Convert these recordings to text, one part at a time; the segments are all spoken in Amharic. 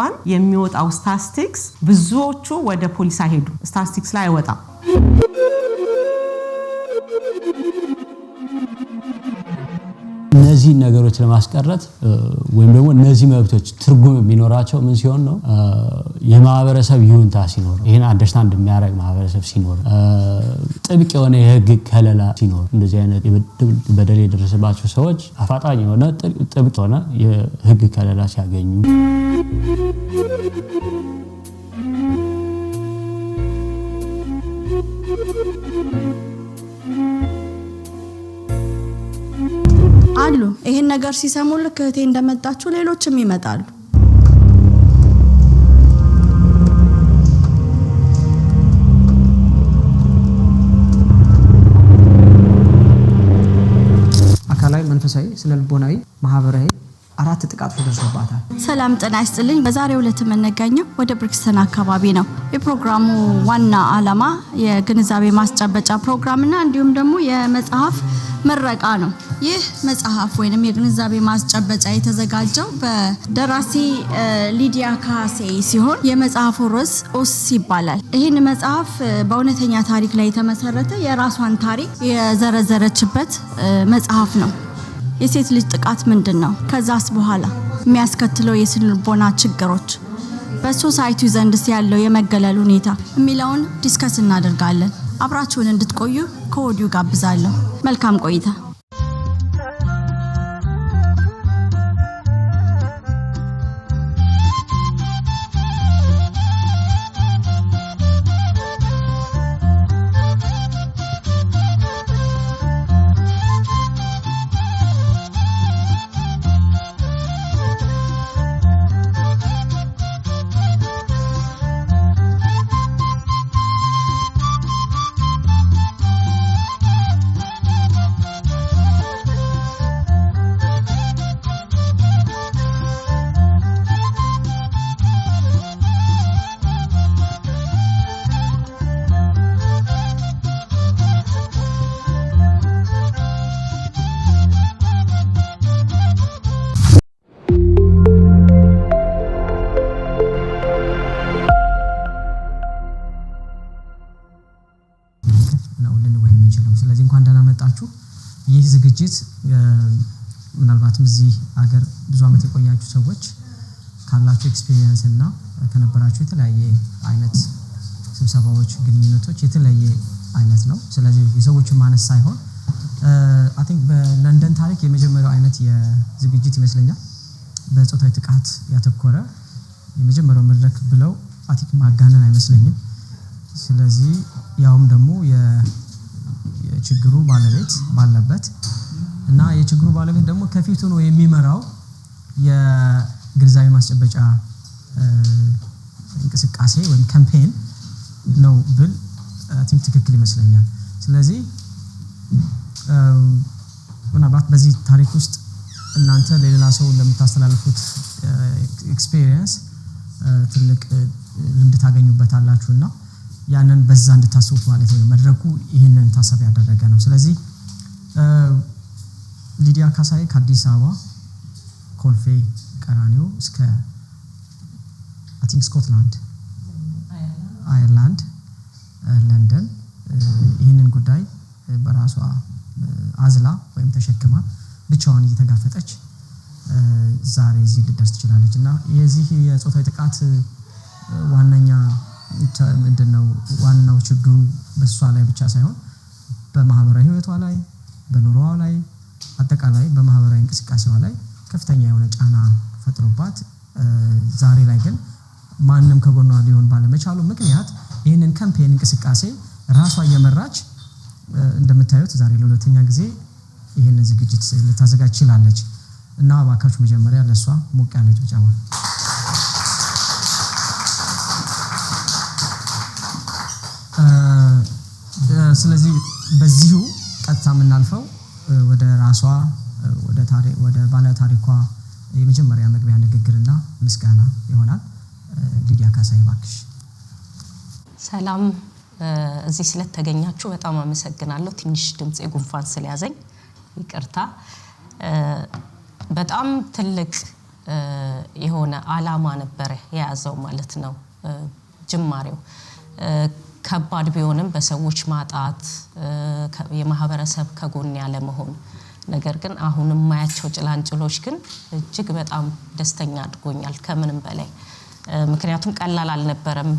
እንኳን የሚወጣው ስታቲስቲክስ ብዙዎቹ ወደ ፖሊስ አይሄዱ ስታቲስቲክስ ላይ አይወጣ እነዚህ ነገሮች ለማስቀረት ወይም ደግሞ እነዚህ መብቶች ትርጉም የሚኖራቸው ምን ሲሆን ነው የማህበረሰብ ይሁንታ ሲኖር ይሄን አንደርስታንድ የሚያደርግ ማህበረሰብ ሲኖር ጥብቅ የሆነ የህግ ከለላ ሲኖር እንደዚህ አይነት በደል የደረሰባቸው ሰዎች አፋጣኝ የሆነ ጥብቅ የሆነ የህግ ከለላ ሲያገኙ አሉ ይሄን ነገር ሲሰሙ ልክ እህቴ እንደመጣችሁ ሌሎችም ይመጣሉ አካላዊ መንፈሳዊ ስነልቦናዊ ማህበራዊ አራት ጥቃት ደርሶባታል ሰላም ጤና ይስጥልኝ በዛሬው ዕለት የምንገኘው ወደ ብሪክስተን አካባቢ ነው የፕሮግራሙ ዋና ዓላማ የግንዛቤ ማስጨበጫ ፕሮግራምና እንዲሁም ደግሞ የመጽሐፍ ምረቃ ነው ይህ መጽሐፍ ወይንም የግንዛቤ ማስጨበጫ የተዘጋጀው በደራሲ ሊዲያ ካሴ ሲሆን የመጽሐፉ ርዕስ ኦስ ይባላል ይህን መጽሐፍ በእውነተኛ ታሪክ ላይ የተመሰረተ የራሷን ታሪክ የዘረዘረችበት መጽሐፍ ነው የሴት ልጅ ጥቃት ምንድነው ከዛስ በኋላ የሚያስከትለው የስነልቦና ችግሮች በሶሳይቲው ዘንድስ ያለው የመገለል ሁኔታ የሚለውን ዲስከስ እናደርጋለን አብራችሁን እንድትቆዩ ከወዲሁ ጋብዛለሁ መልካም ቆይታ ስለዚህ እንኳን ደህና መጣችሁ ይህ ዝግጅት ምናልባትም እዚህ ሀገር ብዙ አመት የቆያችሁ ሰዎች ካላችሁ ኤክስፒሪየንስ እና ከነበራችሁ የተለያየ አይነት ስብሰባዎች ግንኙነቶች የተለያየ አይነት ነው ስለዚህ የሰዎችን ማነስ ሳይሆን አይ ቲንክ በለንደን ታሪክ የመጀመሪያው አይነት የዝግጅት ይመስለኛል በጾታዊ ጥቃት ያተኮረ የመጀመሪያው መድረክ ብለው አይ ቲንክ ማጋነን አይመስለኝም ስለዚህ ያውም ደግሞ የችግሩ ባለቤት ባለበት እና የችግሩ ባለቤት ደግሞ ከፊቱ ነው የሚመራው የግንዛቤ ማስጨበጫ እንቅስቃሴ ወይም ካምፔን ነው ብል አይ ቲንክ ትክክል ይመስለኛል ስለዚህ ምናልባት በዚህ ታሪክ ውስጥ እናንተ ለሌላ ሰው ለምታስተላልፉት ኤክስፒሪየንስ ትልቅ ልምድ ታገኙበታላችሁና ያንን በዛ እንድታስቡት ማለት ነው መድረኩ ይሄንን ታሳቢ ያደረገ ነው ስለዚህ ሊዲያ ካሳይ ከአዲስ አበባ ኮልፌ ቀራኒዮ እስከ አይ ቲንክ ስኮትላንድ አየርላንድ ለንደን ይሄንን ጉዳይ በራሷ አዝላ ወይም ተሸክማ ብቻዋን እየተጋፈጠች ዛሬ እዚህ ልደርስ ትችላለችና የዚህ የጾታዊ ጥቃት ዋናኛ ምንድነው ዋናው ችግሩ በሷ ላይ ብቻ ሳይሆን በማህበራዊ ህይወቷ ላይ በኑሮዋ ላይ አጠቃላይ በማህበራዊ እንቅስቃሴዋ ላይ ከፍተኛ የሆነ ጫና ፈጥሮባት ዛሬ ላይ ግን ማንንም ከጎኗ ሊሆን ባለመቻሉ ምክንያት ይሄንን ካምፔን እንቅስቃሴ ራሷ እየመራች እንደምታዩት ዛሬ ለሁለተኛ ጊዜ ይሄንን ዝግጅት ልታዘጋጅ ይችላለች እና ባካችሁ መጀመሪያ ለሷ ሞቅ ያለች ብቻዋ ስለዚህ በዚሁ ቀጥታ ምናልፈው ወደ ራሷ ወደ ባለ ታሪኳ የመጀመሪያ መግቢያ ንግግርና ምስጋና ይሆናል ሊዲያ ካሳይ ባክሽ ሰላም እዚህ ስለተገኛችሁ በጣም አመሰግናለሁ ትንሽ ድምጽ ጉንፋን ስለያዘኝ ይቅርታ በጣም ትልቅ የሆነ አላማ ነበር የያዘው ማለት ነው ጅማሬው ከባድ ቢሆንም በሰዎች ማጣት የማህበረሰብ ከጎን ያለ መሆን ነገር ግን አሁንም ማያቸው ጭላንጭሎች ግን እጅግ በጣም ደስተኛ አድርጎኛል ከምንም በላይ ምክንያቱም ቀላል አልነበረም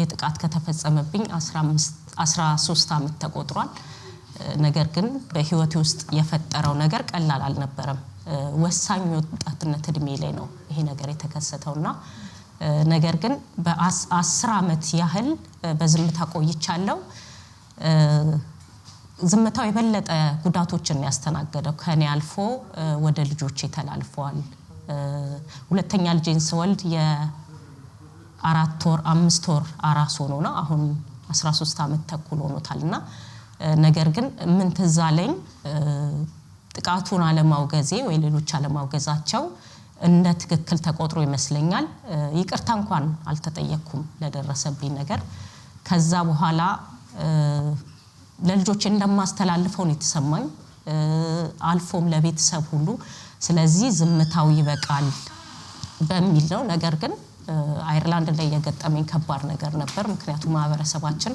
የጥቃት ከተፈጸመብኝ 13 አመት ተቆጥሯል ነገር ግን በህይወቴ ውስጥ የፈጠረው ነገር ቀላል አልነበረም ወሳኝ ወጣትነት እድሜ ላይ ነው ይሄ ነገር የተከሰተውና ነገር ግን በ10 አመት ያህል በዝምታ ቆይቻለሁ ዝምታው የበለጠ ጉዳቶችን ያስተናገደው ከኔ አልፎ ወደ ልጆቼ ተላልፈዋል ሁለተኛ ልጄን ስወልድ የ4 ወር 5 ወር አራስ ሆኖ ነው አሁን 13 አመት ተኩል ሆኖታልና ነገር ግን ምን ተዛለኝ ጥቃቱን አለማውገዜ ወይ ሌሎች አለማውገዛቸው እንደ ትክክል ተቆጥሮ ይመስለኛል ይቅርታ እንኳን አልተጠየቅኩም ለደረሰብኝ ነገር ከዛ በኋላ ለልጆቼ እንደማስተላልፈው ነው የተሰማኝ አልፎም ለቤተሰብ ሁሉ ስለዚህ ዝምታው ይበቃል በሚል ነው ነገር ግን አይርላንድ ላይ የገጠመኝ ከባድ ነገር ነበር ምክንያቱም ማህበረሰባችን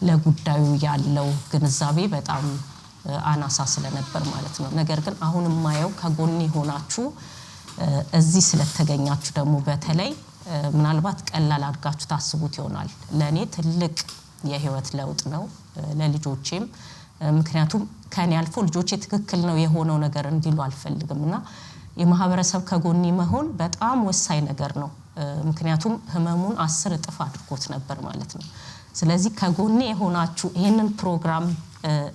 ለጉዳዩ ያለው ግንዛቤ በጣም አናሳ ስለነበር ማለት ነው ነገር ግን አሁንም ማየው ከጎኔ ሆናችሁ እዚህ ስለተገኛችሁ ደግሞ በተለይ ምናልባት ቀላል አድርጋችሁ ታስቡት ይሆናል ለኔ ትልቅ የህይወት ለውጥ ነው ለልጆቼም ምክንያቱም ከኔ አልፎ ልጆቼ ትክክል ነው የሆነው ነገር እንዲሉ አልፈልግምና የማህበረሰብ ከጎኔ መሆን በጣም ወሳኝ ነገር ነው ምክንያቱም ህመሙን 10 እጥፍ አድርጎት ነበር ማለት ነው ስለዚህ ከጎኔ የሆናችሁ ይሄንን ፕሮግራም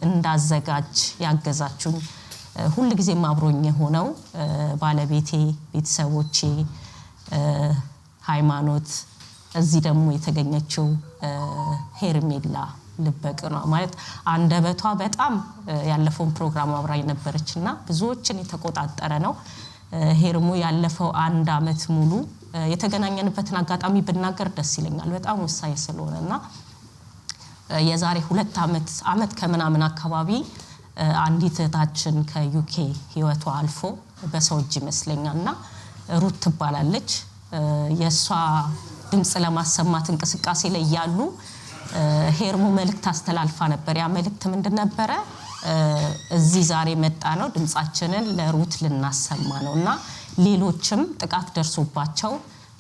እንዳዘጋጅ ያገዛችሁኝ ሁሉ ጊዜ ማብሮኝ የሆነው ባለቤቴ ቤተሰቦቼ ሃይማኖት እዚህ ደግሞ የተገኘችው ሄርሜላ ልበቅና ማለት አንደበቷ በጣም ያለፈው ፕሮግራም አብራኝ ነበርችና ብዙዎችን የተቆጣጠረ ነው ሄርሙ ያለፈው 1 አመት ሙሉ የተገናኘንበትን አጋጣሚ ብናገር ደስ ይለኛል በጣም ወሳኝ ስለሆነና የዛሬ 2 አመት ከምናምን አካባቢ አንዲት እህታችን ከዩኬ ህይወቷ አልፎ በሰው እጅ ይመስለኛልና ሩት ትባላለች የሷ ድምጽ ለማሰማት እንቅስቃሴ ላይ ያሉ ሄርሙ መልእክት አስተላልፋ ነበር ያ መልእክት ምንድን ነበረ እዚህ ዛሬ መጣ ነው ድምጻችንን ለሩት ልናሰማ ነውና ሌሎችም ጥቃት ደርሶባቸው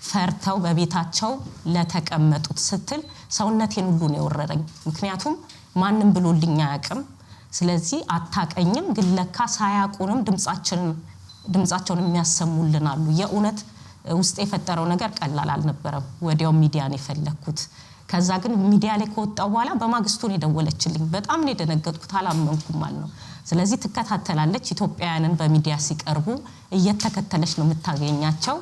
ፈርተው በቤታቸው ለተቀመጡት ስትል ሰውነቴን ሁሉ ነው የወረረኝ ምክንያቱም ማንንም ብሎልኝ አያውቅም ስለዚህ አታቀኝም ግን ለካ ሳያቁንም ድምጻቸውን የሚያሰሙልን አሉ የኡነት ውስጥ የፈጠረው ነገር ቀላል አልነበረም ወዲያው ሚዲያን የፈለኩት ከዛ ግን ሚዲያ ላይ ከወጣው በኋላ በማግስቱ ነው ደወለችልኝ በጣም ነው የደነገጥኩት አላመንኩም ማለት ነው ስለዚህ ተከታተላለች ኢትዮጵያውያንን በሚዲያ ሲቀርቡ እየተከተለች ነው የምታገኛቸው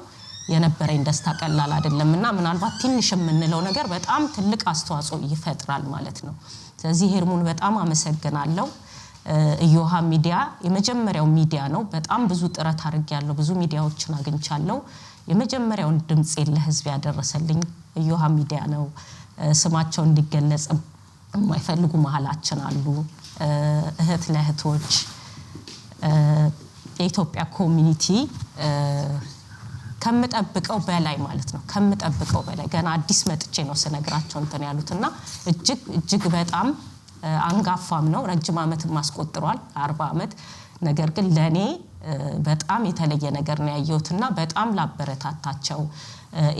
የነበረኝ ደስታ ቀላል አይደለምና ምናልባት ትንሽ የምንለው ነገር በጣም ትልቅ አስተዋጽኦ ይፈጥራል ማለት ነው ስለዚህ ሄርሙን በጣም አመሰግናለሁ ኢዮሃ ሚዲያ የመጀመሪያው ሚዲያ ነው በጣም ብዙ ጥረት አድርጌያለሁ ብዙ ሚዲያዎችን አግኝቻለሁ የመጀመሪያውን ድምጽ ለህዝብ ያደረሰልኝ ኢዮሃ ሚዲያ ነው ስማቸው እንዲገለጽ የማይፈልጉ መሐላችን አሉ እህት ለእህቶች የኢትዮጵያ ኮሚኒቲ ከምጠብቀው በላይ ማለት ነው ከምጠብቀው በላይ ገና አዲስ መጥቼ ነው ስነግራቸው እንትን ያሉትና እጅግ በጣም አንጋፋም ነው ረጅም አመት ማስቆጥሯል 40 አመት ነገር ግን ለኔ በጣም የተለየ ነገር ነው ያየሁትና በጣም ላበረታታቸው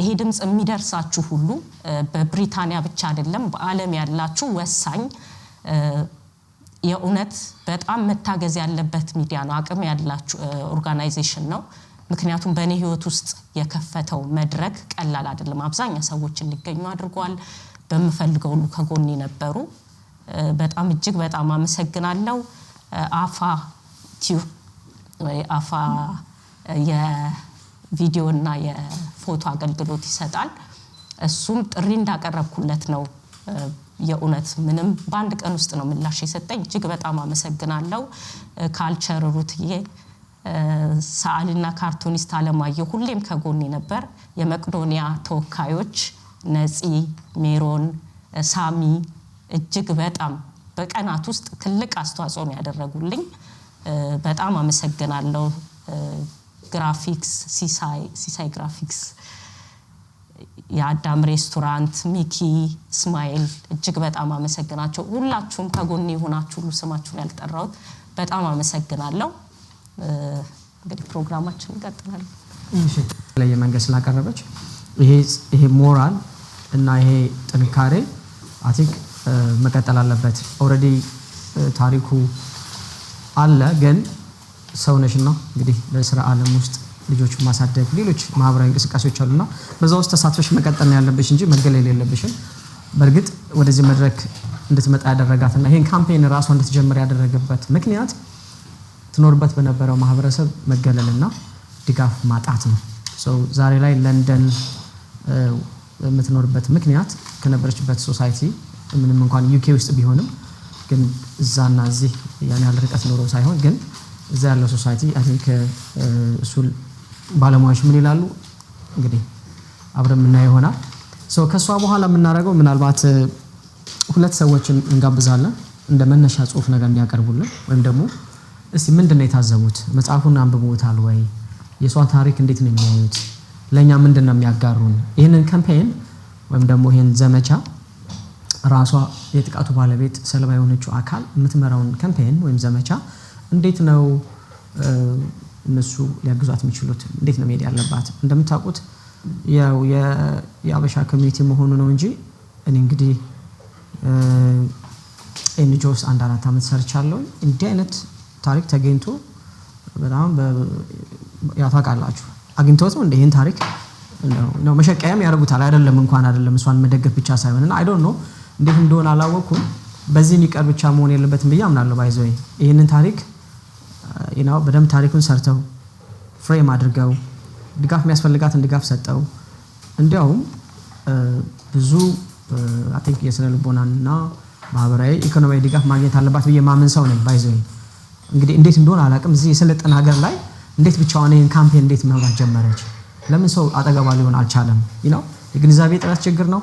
ይሄ ድምጽ የሚደርሳችሁ ሁሉ በብሪታንያ ብቻ አይደለም በአለም ያላችሁ ወሳኝ የኡነት በጣም መታገዝ ያለበት ሚዲያ ነው አቅም ያላችሁ ኦርጋናይዜሽን ነው ምክንያቱም በኔ ህይወት ውስጥ የከፈተው መድረክ ቀላል አይደለም አብዛኛው ሰዎች እንዲገኙ አድርጓል በመፈልገው ሁሉ ከጎኔ ነበሩ በጣም እጅግ በጣም አመሰግናለሁ አፋ ቲዩ ወይ አፋ የቪዲዮና የፎቶ አገልግሎት ይሰጣል እሱም ጥሪ እንዳቀረብኩለት ነው የኡነት ምንም በአንድ ቀን ውስጥ ነው ምላሽ የሰጠኝ እጅግ በጣም አመሰግናለሁ ካልቸር ሩትዬ ሳአልና ካርቱኒስት አለማየሁ ሁሌም ከጎኔ ነበር የመቅዶኒያ ተወካዮች ነፂ ሜሮን ሳሚ እጅግ በጣም በቀናት ውስጥ ትልቅ አስተዋጽኦ ያደረጉልኝ በጣም አመሰግናለሁ ግራፊክስ ሲሳይ ግራፊክስ የአዳም ሬስቶራንት ሚኪ እስማኤል እጅግ በጣም አመሰግናቸው ሁላችሁም ከጎኔ ሆናችሁ ሁሉ ስማችሁን ያልጠራሁት በጣም አመሰግናለሁ እንግዲህ ፕሮግራማችን ይቀጥላል እሺ ለየመንገስ ላቀረበች ይሄ ሞራል እና ይሄ ጥንካሬ አቲክ መቀጠል አለበት ኦሬዲ ታሪኩ አለ ግን ሰው ነሽና እንግዲህ ለስራ ዓለም ውስጥ ልጆች ማሳደግ ሌሎች ማህበራዊ እንቅስቃሴዎች አሉና በዛ ውስጥ ተሳትፈሽ መቀጠል ነው ያለብሽ እንጂ መገለል የለብሽም በርግጥ ወደዚህ መድረክ እንድትመጣ ያደረጋትና ይሄን ካምፔን ራሱ እንድትጀምር ያደረገበት ምክንያት ትኖርበት በነበረው ማህበረሰብ መገለልና ድጋፍ ማጣት ነው ዛሬ ላይ ለንደን የምትኖርበት ምክንያት ከነበረችበት ሶሳይቲ ምንም እንኳን ዩኬ ውስጥ ቢሆንም ግን እዛና እዚህ ያን ያህል ርቀት ኖሮ ሳይሆን ግን እዛ ያለው ሶሳይቲ አይ ቲንክ እሱል ባለሙያዎች ምን ይላሉ እንግዲህ አብረን ምን ይሆናል ከሷ በኋላ የምናደርገው ምናልባት ሁለት ሰዎችን እንጋብዛለን እንደ መነሻ ጽሁፍ ነገር እንዲያቀርቡልን ወይም ደግሞ እስቲ ምንድነው የታዘቡት መጽሐፉን አንብበውታል ወይ የሷ ታሪክ እንዴት ነው የሚያዩት ለኛ ምንድነው የሚያጋሩን ይሄንን ካምፔን ወይም ደግሞ ይሄን ዘመቻ ራሷ የጥቃቱ ባለቤት ሰለባ የሆነችው አካል የምትመራውን ካምፔን ወይም ዘመቻ እንዴት ነው እነሱ ሊያግዟት የሚችሉት እንዴት ነው መሄድ ያለባት እንደምታውቁት ያው የአበሻ ኮሚኒቲ መሆኑ ነው እንጂ እኔ እንግዲህ ኤንጂኦስ አንድ 4 አመት ሰርቻለሁ እንዲህ አይነት ታሪክ ተገኝቶ በጣም ያፋቃላችሁ አግኝቶት ነው እንደዚህ ታሪክ ነው መሸቀያም ያርጉታል አይደለም እንኳን አይደለም እሷን መደገፍ ብቻ ሳይሆንና አይ ዶንት ኖ እንዴት እንደሆነ አላወኩም በዚህ የሚቀር ብቻ መሆን የለበትም ብዬ አምናለሁ ባይዘይ ይሄንን ታሪክ በደም ታሪኩን ሰርተው ፍሬም አድርገው ድጋፍ የሚያስፈልጋትን ድጋፍ ሰጠው እንዲያውም ብዙ አይ ቲንክ የስነ ልቦናና ማህበራዊ ኢኮኖሚያዊ ድጋፍ ማግኘት አለባት ብዬ ማመን ሰው ነኝ ባይዘይ እንግዲህ እንዴት እንደሆነ አላውቅም እዚህ የሰለጠነ ሀገር ላይ እንዴት ብቻዋን ይሄን ካምፔን እንዴት መምራት ጀመረች ለምን ሰው አጠገባ ሊሆን አልቻለም የግንዛቤ ጥረት ችግር ነው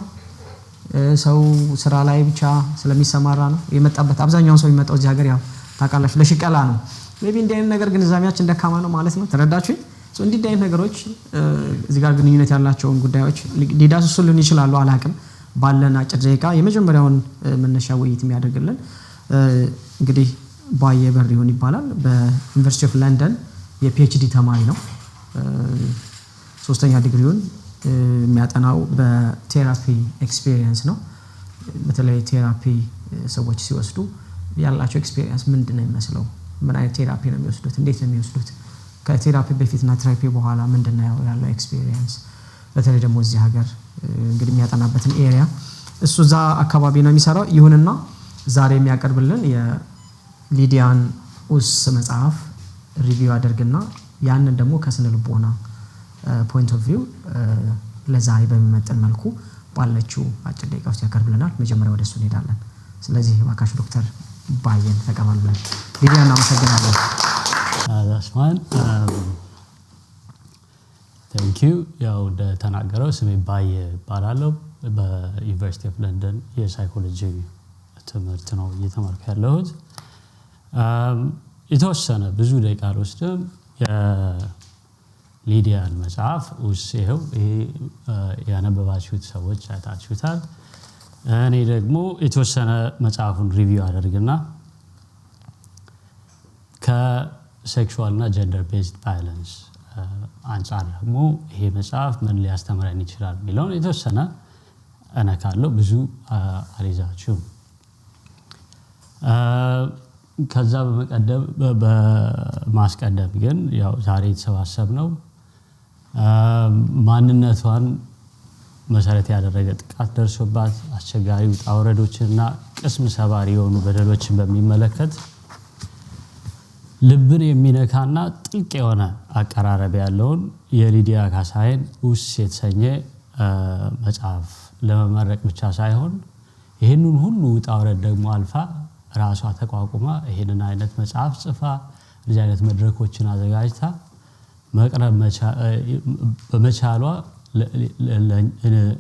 ሰው ስራ ላይ ብቻ ስለሚሰማራ ነው የመጣበት አብዛኛው ሰው የሚመጣው እዚህ ሀገር ያው ታቃላሽ ለሽቀላ ነው ሜቢ እንዲህ አይነት ነገር ግንዛቤያችን ደካማ ነው ማለት ነው ተረዳችሁኝ እንዲህ አይነት ነገሮች እዚህ ጋር ግንኙነት ያላቸውን ጉዳዮች ሊዳስሱልን ይችላሉ አላውቅም ባለን አጭር ደቂቃ የመጀመሪያውን መነሻ ውይይት የሚያደርግልን እንግዲህ ባየ በሪሁን ይባላል በዩኒቨርሲቲ ኦፍ ለንደን የፒኤችዲ ተማሪ ነው ሶስተኛ ዲግሪውን የሚያጠናው በቴራፒ ኤክስፒሪየንስ ነው በተለይ ቴራፒ ሰዎች ሲወስዱ ያላቸው ኤክስፒሪየንስ ምንድነው የሚመስለው ምን አይነት ቴራፒ ነው የሚወስዱት እንዴት ነው የሚወስዱት ከቴራፒ በፊትና ቴራፒ በኋላ ምንድነው ያለው ኤክስፒሪየንስ በተለይ ደግሞ እዚህ ሀገር እንግዲህ የሚያጠናበትን ኤሪያ እሱ ዛ አካባቢ ነው የሚሰራው ይሁንና ዛሬ የሚያቀርብልን የሊዲያን ኡስ መጽሐፍ ሪቪው አድርግና ያንን ደግሞ ከስነ ልቦና ፖይንት ኦፍ ቪው ለዛሬ በሚመጥን መልኩ ባለችው አጭር ደቂቃ ውስጥ ያቀርብልናል መጀመሪያ ወደሱ እንሄዳለን ስለዚህ ባካሽ ዶክተር ባየን ተቀበሉልን ሊዲያን አመሰግናለሁ that's fine thank you ያው ተናገረው ስሜ ባየ ባላለው በዩኒቨርሲቲ ኦፍ ለንደን የሳይኮሎጂ ትምህርት ነው እየተማርኩ ያለሁት የተወሰነ ብዙ ደቂቃ ወስደም የሊዲያን መጽሐፍ ውስጤው ያነበባችሁት ሰዎች አይታችሁታል እኔ ደግሞ የተወሰነ መጽሐፉን ሪቪው አደርግና ከሴክሹዋል እና ጀንደር ቤዝድ ቫዮለንስ አንፃር ደግሞ ይሄ መጽሐፍ ምን ሊያስተምረን ይችላል የሚለውን የተወሰነ እነካለሁ ብዙ አሊዛችሁ ከዛ በማስቀደም ግን ያው ዛሬ የተሰባሰብነው ማንነቷን መሰረት ያደረገ ጥቃት ደርሶባት አስቸጋሪ ውጣ ውረዶችና ቅስም ሰባሪ የሆኑ በደሎችን በሚመለከት ልብን የሚነካና ጥልቅ የሆነ አቀራረብ ያለውን የሊዲያ ካሳይን ኡስ የተሰኘ መጽሐፍ ለመመረቅ ብቻ ሳይሆን ይሄንን ሁሉ ውጣ ውረድ ደግሞ አልፋ ራሷ ተቋቁማ ይሄንን አይነት መጽሐፍ ጽፋ ለዚህ አይነት መድረኮችን አዘጋጅታ መቅረብ በመቻሏ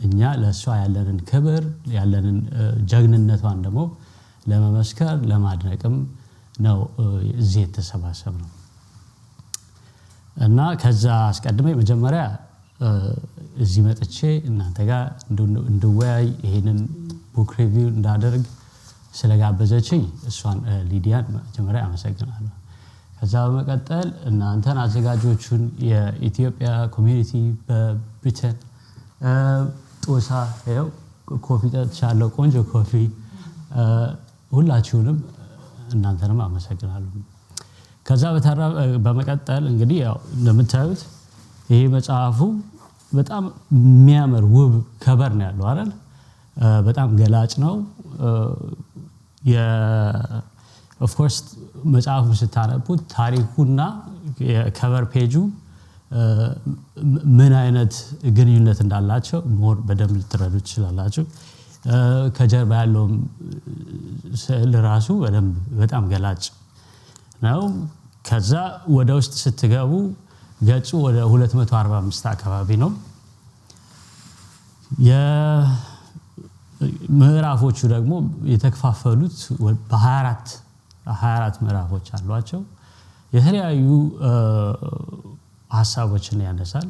እኛ ለሷ ያለንን ክብር ያለንን ጀግንነቷን ደግሞ ለመመስከር ለማድነቅም ነው እዚህ የተሰባሰብነው እና ከዛ አስቀድሜ መጀመሪያ እዚህ መጥቼ እናንተ ጋር እንድወያይ ይሄንን ቡክ ሪቪው እንዳደርግ ስለጋበዘችኝ እሷን ሊዲያን መጀመሪያ አመሰግናለሁ። ከዛ በመቀጠል እናንተን አዘጋጆቹን የኢትዮጵያ ኮሚኒቲ በብሪተን ጦሳ ያው ኮፊ ጠጥቻለሁ፣ ቆንጆ ኮፊ፣ ሁላችሁንም እናንተንም አመሰግናለሁ። ከዛ በመቀጠል እንግዲህ ያው እንደምታዩት ይሄ መጽሐፉ በጣም የሚያምር ውብ ከበር ነው ያለው አይደል? በጣም ገላጭ ነው። ኦፍ ኮርስ መጽሐፉ ስታነቡት ታሪኩና የከቨር ፔጁ ምን አይነት ግንኙነት እንዳላቸው ሞር በደንብ ልትረዱ ትችላላችሁ። ከጀርባ ያለው ስዕል ራሱ በጣም ገላጭ ነው። ከዛ ወደ ውስጥ ስትገቡ ገጹ ወደ 245 አካባቢ ነው። የምዕራፎቹ ደግሞ የተከፋፈሉት በ24 ምዕራፎች አሏቸው። የተለያዩ ሐሳቦችን ያነሳል።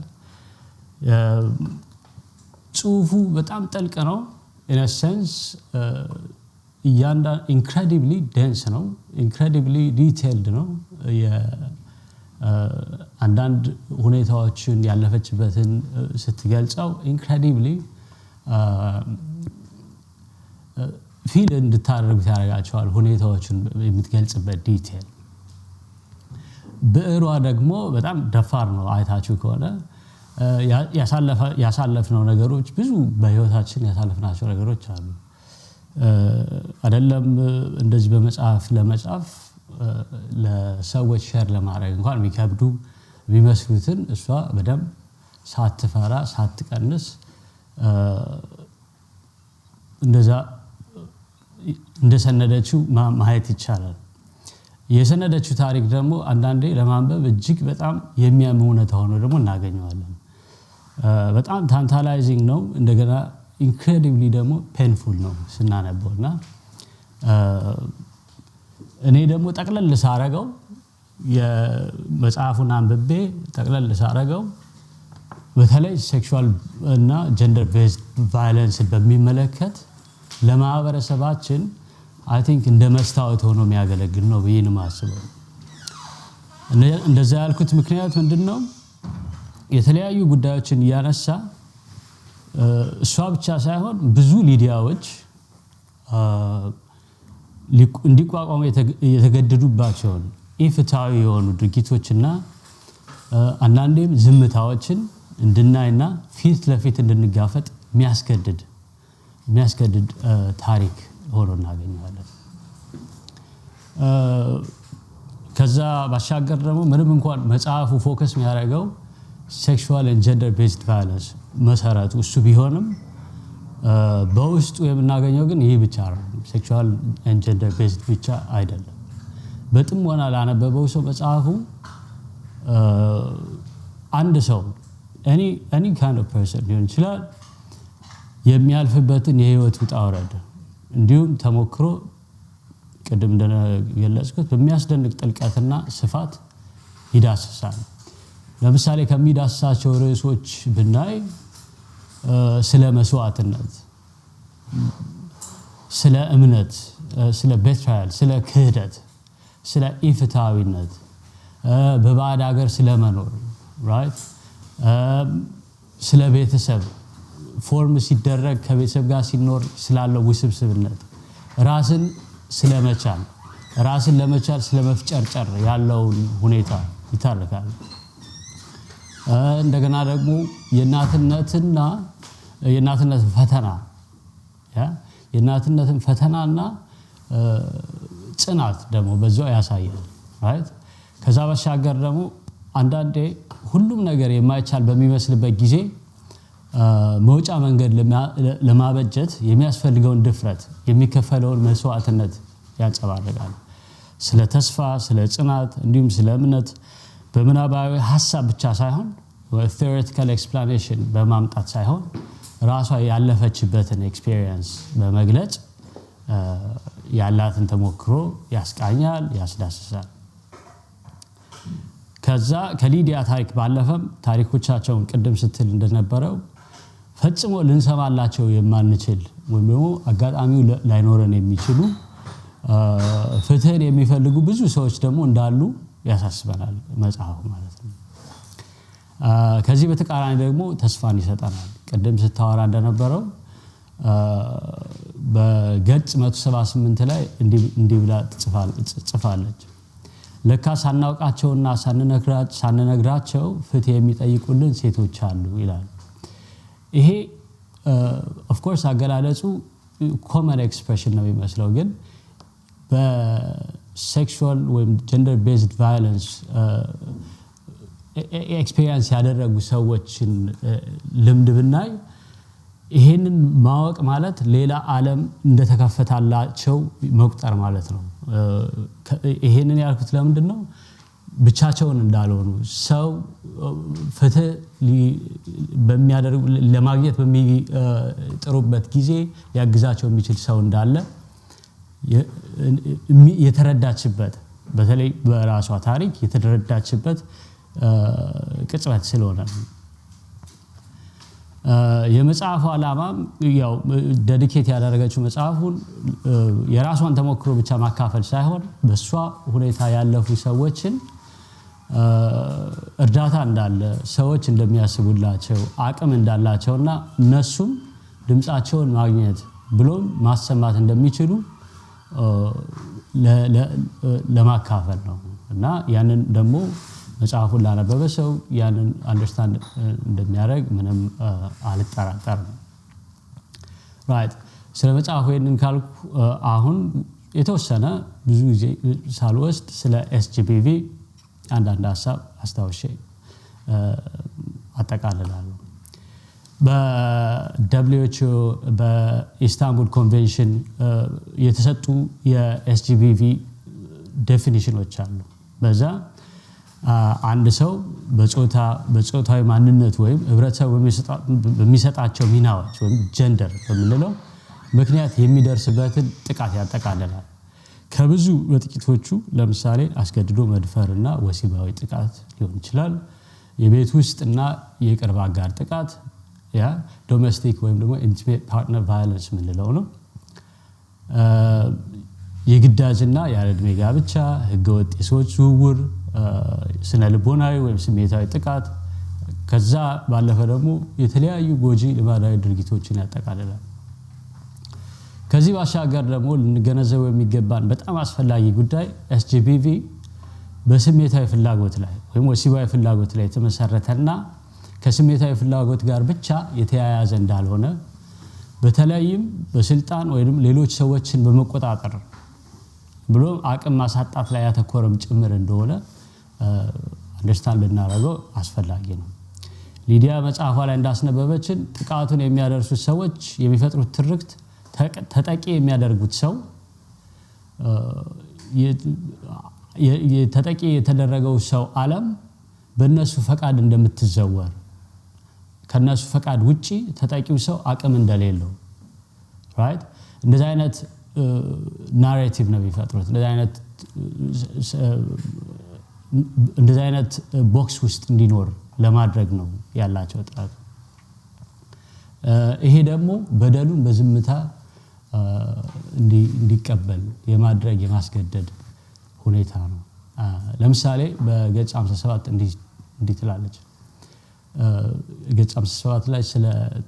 ጽሁፉ በጣም ጥልቅ ነው። in a sense incredibly dense ነው፣ incredibly detailed ነው። አንዳንድ ሁኔታዎችን ያለፈችበትን ስትገልጸው incredibly ፊል እንድታደርጉት ያደርጋቸዋል ሁኔታዎችን የምትገልጽበት ዲቴል። ብዕሯ ደግሞ በጣም ደፋር ነው። አይታችሁ ከሆነ ያሳለፍነው ነገሮች ብዙ በህይወታችን ያሳለፍናቸው ነገሮች አሉ አይደለም? እንደዚህ በመጽሐፍ ለመጻፍ ለሰዎች ሼር ለማድረግ እንኳን የሚከብዱ ቢመስሉትን እሷ በደንብ ሳትፈራ ሳትቀንስ እንደዛ እንደሰነደችው ማየት ይቻላል። የሰነደችው ታሪክ ደግሞ አንዳንዴ ለማንበብ እጅግ በጣም የሚያም እውነታ ሆኖ ደግሞ እናገኘዋለን። በጣም ታንታላይዚንግ ነው፣ እንደገና ኢንክሬዲብሊ ደግሞ ፔንፉል ነው ስናነበውና እኔ ደግሞ ጠቅለል ሳረገው የመጽሐፉን አንብቤ ጠቅለል ሳረገው በተለይ ሴክሹዋል እና ጀንደር ቤዝድ ቫዮለንስ በሚመለከት ለማህበረሰባችን አይ ቲንክ እንደ መስታወት ሆኖ የሚያገለግል ነው ብዬ ነው የማስበው። እንደዛ ያልኩት ምክንያት ምንድነው? የተለያዩ ጉዳዮችን ያነሳ እሷ ብቻ ሳይሆን ብዙ ሊዲያዎች እንዲቋቋሙ የተገደዱባቸውን ኢፍትሃዊ የሆኑ ድርጊቶችና አንዳንዴም ዝምታዎችን እንድናይና ፊት ለፊት እንድንጋፈጥ የሚያስገድድ ታሪክ ሆኖ እናገኘዋለን። ከዛ ባሻገር ደግሞ ምንም እንኳን መጽሐፉ ፎከስ የሚያደርገው ሴክሹዋል ኤንድ ጀንደር ቤዝድ ቫዮለንስ መሰረቱ እሱ ቢሆንም በውስጡ የምናገኘው ግን ይህ ብቻ ነው። ሴክሹዋል ኤንድ ጀንደር ቤዝድ ብቻ አይደለም። በጥሞና ላነበበው ሰው መጽሐፉ አንድ ሰው any kind of person ሊሆን ይችላል የሚያልፍበትን የህይወት ውጣ ውረድ እንዲሁም ተሞክሮ ቅድም እንደገለጽኩት በሚያስደንቅ ጥልቀትና ስፋት ይዳስሳል። ለምሳሌ ከሚዳስሳቸው ርዕሶች ብናይ ስለ መስዋዕትነት፣ ስለ እምነት፣ ስለ ቤትራያል፣ ስለ ክህደት፣ ስለ ኢፍትሃዊነት፣ በባዕድ ሀገር ስለ መኖር ራይት፣ ስለ ቤተሰብ ፎርም ሲደረግ ከቤተሰብ ጋር ሲኖር ስላለው ውስብስብነት፣ ራስን ስለመቻል፣ ራስን ለመቻል ስለመፍጨርጨር ያለውን ሁኔታ ይታረካል። እንደገና ደግሞ የእናትነት ፈተናና ጽናት ደግሞ በዛው ያሳያል ራይት። ከዛ ባሻገር ደግሞ አንዳንዴ ሁሉም ነገር የማይቻል በሚመስልበት ጊዜ መውጫ መንገድ ለማበጀት የሚያስፈልገውን ድፍረት፣ የሚከፈለውን መስዋዕትነት ያንጸባርቃል። ስለ ተስፋ፣ ስለ ጽናት እንዲሁም ስለ እምነት በምናባዊ ሐሳብ ብቻ ሳይሆን theoretical explanation በማምጣት ሳይሆን ራሷ ያለፈችበትን ኤክስፒሪየንስ በመግለጽ ያላትን ተሞክሮ ያስቃኛል፣ ያስዳስሳል። ከዛ ከሊዲያ ታሪክ ባለፈም ታሪኮቻቸውን ቅድም ስትል እንደነበረው ፈጽሞ ልንሰማላቸው የማንችል ወይም ደግሞ አጋጣሚው ላይኖረን የሚችሉ ፍትህን የሚፈልጉ ብዙ ሰዎች ደግሞ እንዳሉ ያሳስበናል መጽሐፉ ማለት ነው። ከዚህ በተቃራኒ ደግሞ ተስፋን ይሰጠናል። ቅድም ስታወራ እንደነበረው በገጽ 178 ላይ እንዲህ ብላ ጽፋለች። ለካ ሳናውቃቸውና ሳንነግራቸው ፍትህ የሚጠይቁልን ሴቶች አሉ ይላል። ይሄ ኦፍ ኮርስ አገላለጹ ኮመን ኤክስፕሬሽን ነው የሚመስለው፣ ግን በሴክሹዋል ወይም ጀንደር ቤዝድ ቫዮለንስ ኤክስፒሪየንስ ያደረጉ ሰዎችን ልምድ ብናይ ይሄንን ማወቅ ማለት ሌላ ዓለም እንደተከፈታላቸው መቁጠር ማለት ነው። ይሄንን ያልኩት ለምንድን ነው? ብቻቸውን እንዳልሆኑ ሰው ፍትህ በሚያደርጉ ለማግኘት በሚጥሩበት ጊዜ ሊያግዛቸው የሚችል ሰው እንዳለ የተረዳችበት፣ በተለይ በራሷ ታሪክ የተረዳችበት ቅጽበት ስለሆነ የመጽሐፉ ዓላማ ያው ዴዲኬት ያደረገችው መጽሐፉን የራሷን ተሞክሮ ብቻ ማካፈል ሳይሆን በሷ ሁኔታ ያለፉ ሰዎችን እርዳታ እንዳለ፣ ሰዎች እንደሚያስቡላቸው፣ አቅም እንዳላቸውና እነሱም ድምጻቸውን ማግኘት ብሎም ማሰማት እንደሚችሉ ለማካፈል ነው እና ያንን ደግሞ መጽሐፉን ላነበበ ሰው ያንን አንደርስታንድ እንደሚያደርግ ምንም አልጠራጠርም። ራይት ስለ መጽሐፉ ይሄንን ካልኩ አሁን የተወሰነ ብዙ ጊዜ ሳልወስድ ስለ ኤስጂቢቪ አንዳንድ ሀሳብ አስታውሼ አጠቃልላለሁ። በWHO በኢስታንቡል ኮንቬንሽን የተሰጡ የኤስጂቢቪ ዴፊኒሽኖች አሉ። በዛ አንድ ሰው በጾታዊ ማንነት ወይም ህብረተሰብ በሚሰጣቸው ሚናዎች ወይም ጀንደር በምንለው ምክንያት የሚደርስበትን ጥቃት ያጠቃልላል። ከብዙ በጥቂቶቹ ለምሳሌ አስገድዶ መድፈርና ወሲባዊ ጥቃት ሊሆን ይችላል። የቤት ውስጥና የቅርብ አጋር ጥቃት ዶሜስቲክ ወይም ደግሞ ኢንቲሜት ፓርትነር ቫዮለንስ የምንለው ነው። የግዳጅና ያለ ዕድሜ ጋብቻ፣ ህገወጥ የሰዎች ዝውውር፣ ስነ ልቦናዊ ወይም ስሜታዊ ጥቃት፣ ከዛ ባለፈ ደግሞ የተለያዩ ጎጂ ልማዳዊ ድርጊቶችን ያጠቃልላል። ከዚህ ባሻገር ደግሞ ልንገነዘበው የሚገባን በጣም አስፈላጊ ጉዳይ ኤስጂቢቪ በስሜታዊ ፍላጎት ላይ ወይም ወሲባዊ ፍላጎት ላይ የተመሰረተና ከስሜታዊ ፍላጎት ጋር ብቻ የተያያዘ እንዳልሆነ፣ በተለይም በስልጣን ወይም ሌሎች ሰዎችን በመቆጣጠር ብሎ አቅም ማሳጣት ላይ ያተኮረም ጭምር እንደሆነ አንደርስታንድ ልናደርገው አስፈላጊ ነው። ሊዲያ መጽሐፏ ላይ እንዳስነበበችን ጥቃቱን የሚያደርሱት ሰዎች የሚፈጥሩት ትርክት ተጠቂ የሚያደርጉት ሰው ተጠቂ የተደረገው ሰው ዓለም በእነሱ ፈቃድ እንደምትዘወር፣ ከነሱ ፈቃድ ውጪ ተጠቂው ሰው አቅም እንደሌለው ራይት እንደዚህ አይነት ናሬቲቭ ነው የሚፈጥሩት። እንደዚህ አይነት ቦክስ ውስጥ እንዲኖር ለማድረግ ነው ያላቸው ጥረት። ይሄ ደግሞ በደሉን በዝምታ እንዲቀበል የማድረግ የማስገደድ ሁኔታ ነው። ለምሳሌ በገጽ 57 እንዲህ ትላለች። ገጽ 57 ላይ ስለ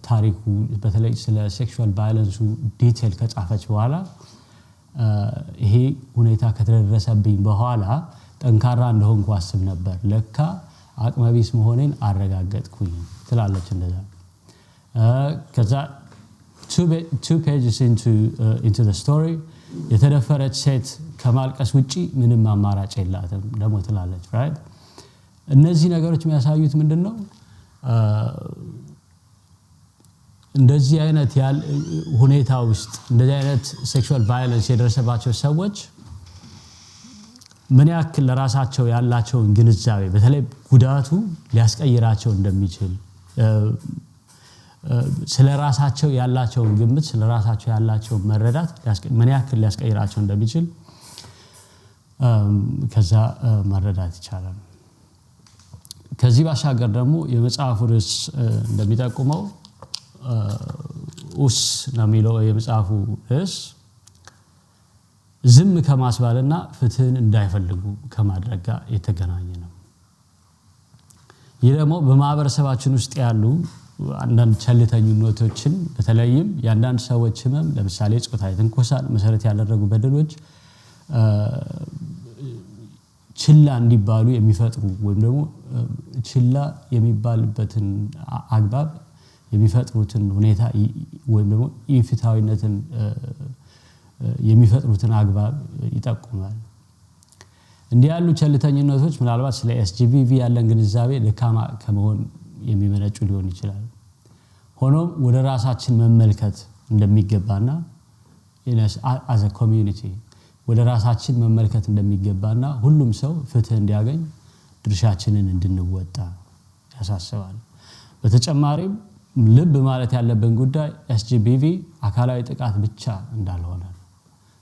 ታሪኩ በተለይ ስለ ሴክሹዋል ቫዮለንሱ ዲቴል ከጻፈች በኋላ ይሄ ሁኔታ ከተደረሰብኝ በኋላ ጠንካራ እንደሆንኩ አስብ ነበር፣ ለካ አቅመቢስ መሆኔን አረጋገጥኩኝ ትላለች። እንደዛ ከዛ two pages into the story የተደፈረች ሴት ከማልቀስ ውጪ ምንም አማራጭ የላትም ደግሞ ትላለች። ራይት እነዚህ ነገሮች የሚያሳዩት ምንድነው? እንደዚህ አይነት ሁኔታ ውስጥ እንደዚህ አይነት ሴክሹዋል ቫዮለንስ የደረሰባቸው ሰዎች ምን ያክል ለራሳቸው ያላቸውን ግንዛቤ በተለይ ጉዳቱ ሊያስቀይራቸው እንደሚችል፣ ስለራሳቸው ያላቸውን ግምት፣ ስለራሳቸው ያላቸውን መረዳት ምን ያክል ሊያስቀይራቸው እንደሚችል ከዛ መረዳት ይቻላል። ከዚህ ባሻገር ደግሞ የመጽሐፉ ርዕስ እንደሚጠቁመው ኡስ ነው የሚለው የመጽሐፉ ርዕስ ዝም ከማስባልና ፍትህን እንዳይፈልጉ ከማድረግ ጋር የተገናኘ ነው። ይህ ደግሞ በማህበረሰባችን ውስጥ ያሉ አንዳንድ ቸልተኝነቶችን በተለይም የአንዳንድ ሰዎች ህመም ለምሳሌ ጾታዊ ትንኮሳን መሰረት ያደረጉ በደሎች ችላ እንዲባሉ የሚፈጥሩ ወይም ደግሞ ችላ የሚባልበትን አግባብ የሚፈጥሩትን ሁኔታ ወይም ደግሞ ኢፍትሃዊነትን የሚፈጥሩትን አግባብ ይጠቁማል። እንዲህ ያሉ ቸልተኝነቶች ምናልባት ስለ ኤስጂቢቪ ያለን ግንዛቤ ደካማ ከመሆን የሚመነጩ ሊሆን ይችላል። ሆኖም ወደ ራሳችን መመልከት እንደሚገባና as a community ወደ ራሳችን መመልከት እንደሚገባና ሁሉም ሰው ፍትህ እንዲያገኝ ድርሻችንን እንድንወጣ ያሳስባል። በተጨማሪም ልብ ማለት ያለብን ጉዳይ ኤስጂቢቪ አካላዊ ጥቃት ብቻ እንዳልሆነ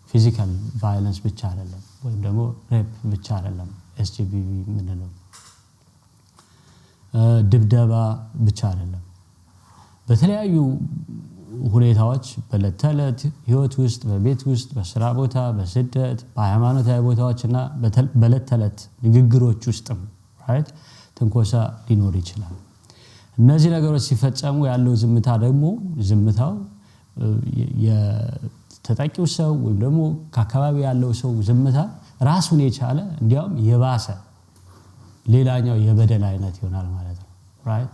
ፊዚካል ቫዮለንስ ብቻ አይደለም ወይም ደግሞ ሬፕ ብቻ አይደለም። ኤስጂቢቪ ምንለው ድብደባ ብቻ አይደለም። በተለያዩ ሁኔታዎች በለተለት ህይወት ውስጥ በቤት ውስጥ በስራ ቦታ በስደት በሃይማኖታዊ ቦታዎችና በለተለት ንግግሮች ውስጥም right ትንኮሳ ሊኖር ይችላል። እነዚህ ነገሮች ሲፈጸሙ ያለው ዝምታ ደግሞ ዝምታው የተጠቂው ሰው ወይም ደግሞ ከአካባቢ ያለው ሰው ዝምታ ራሱን የቻለ እንዲያውም የባሰ ሌላኛው የበደል አይነት ይሆናል ማለት ነው right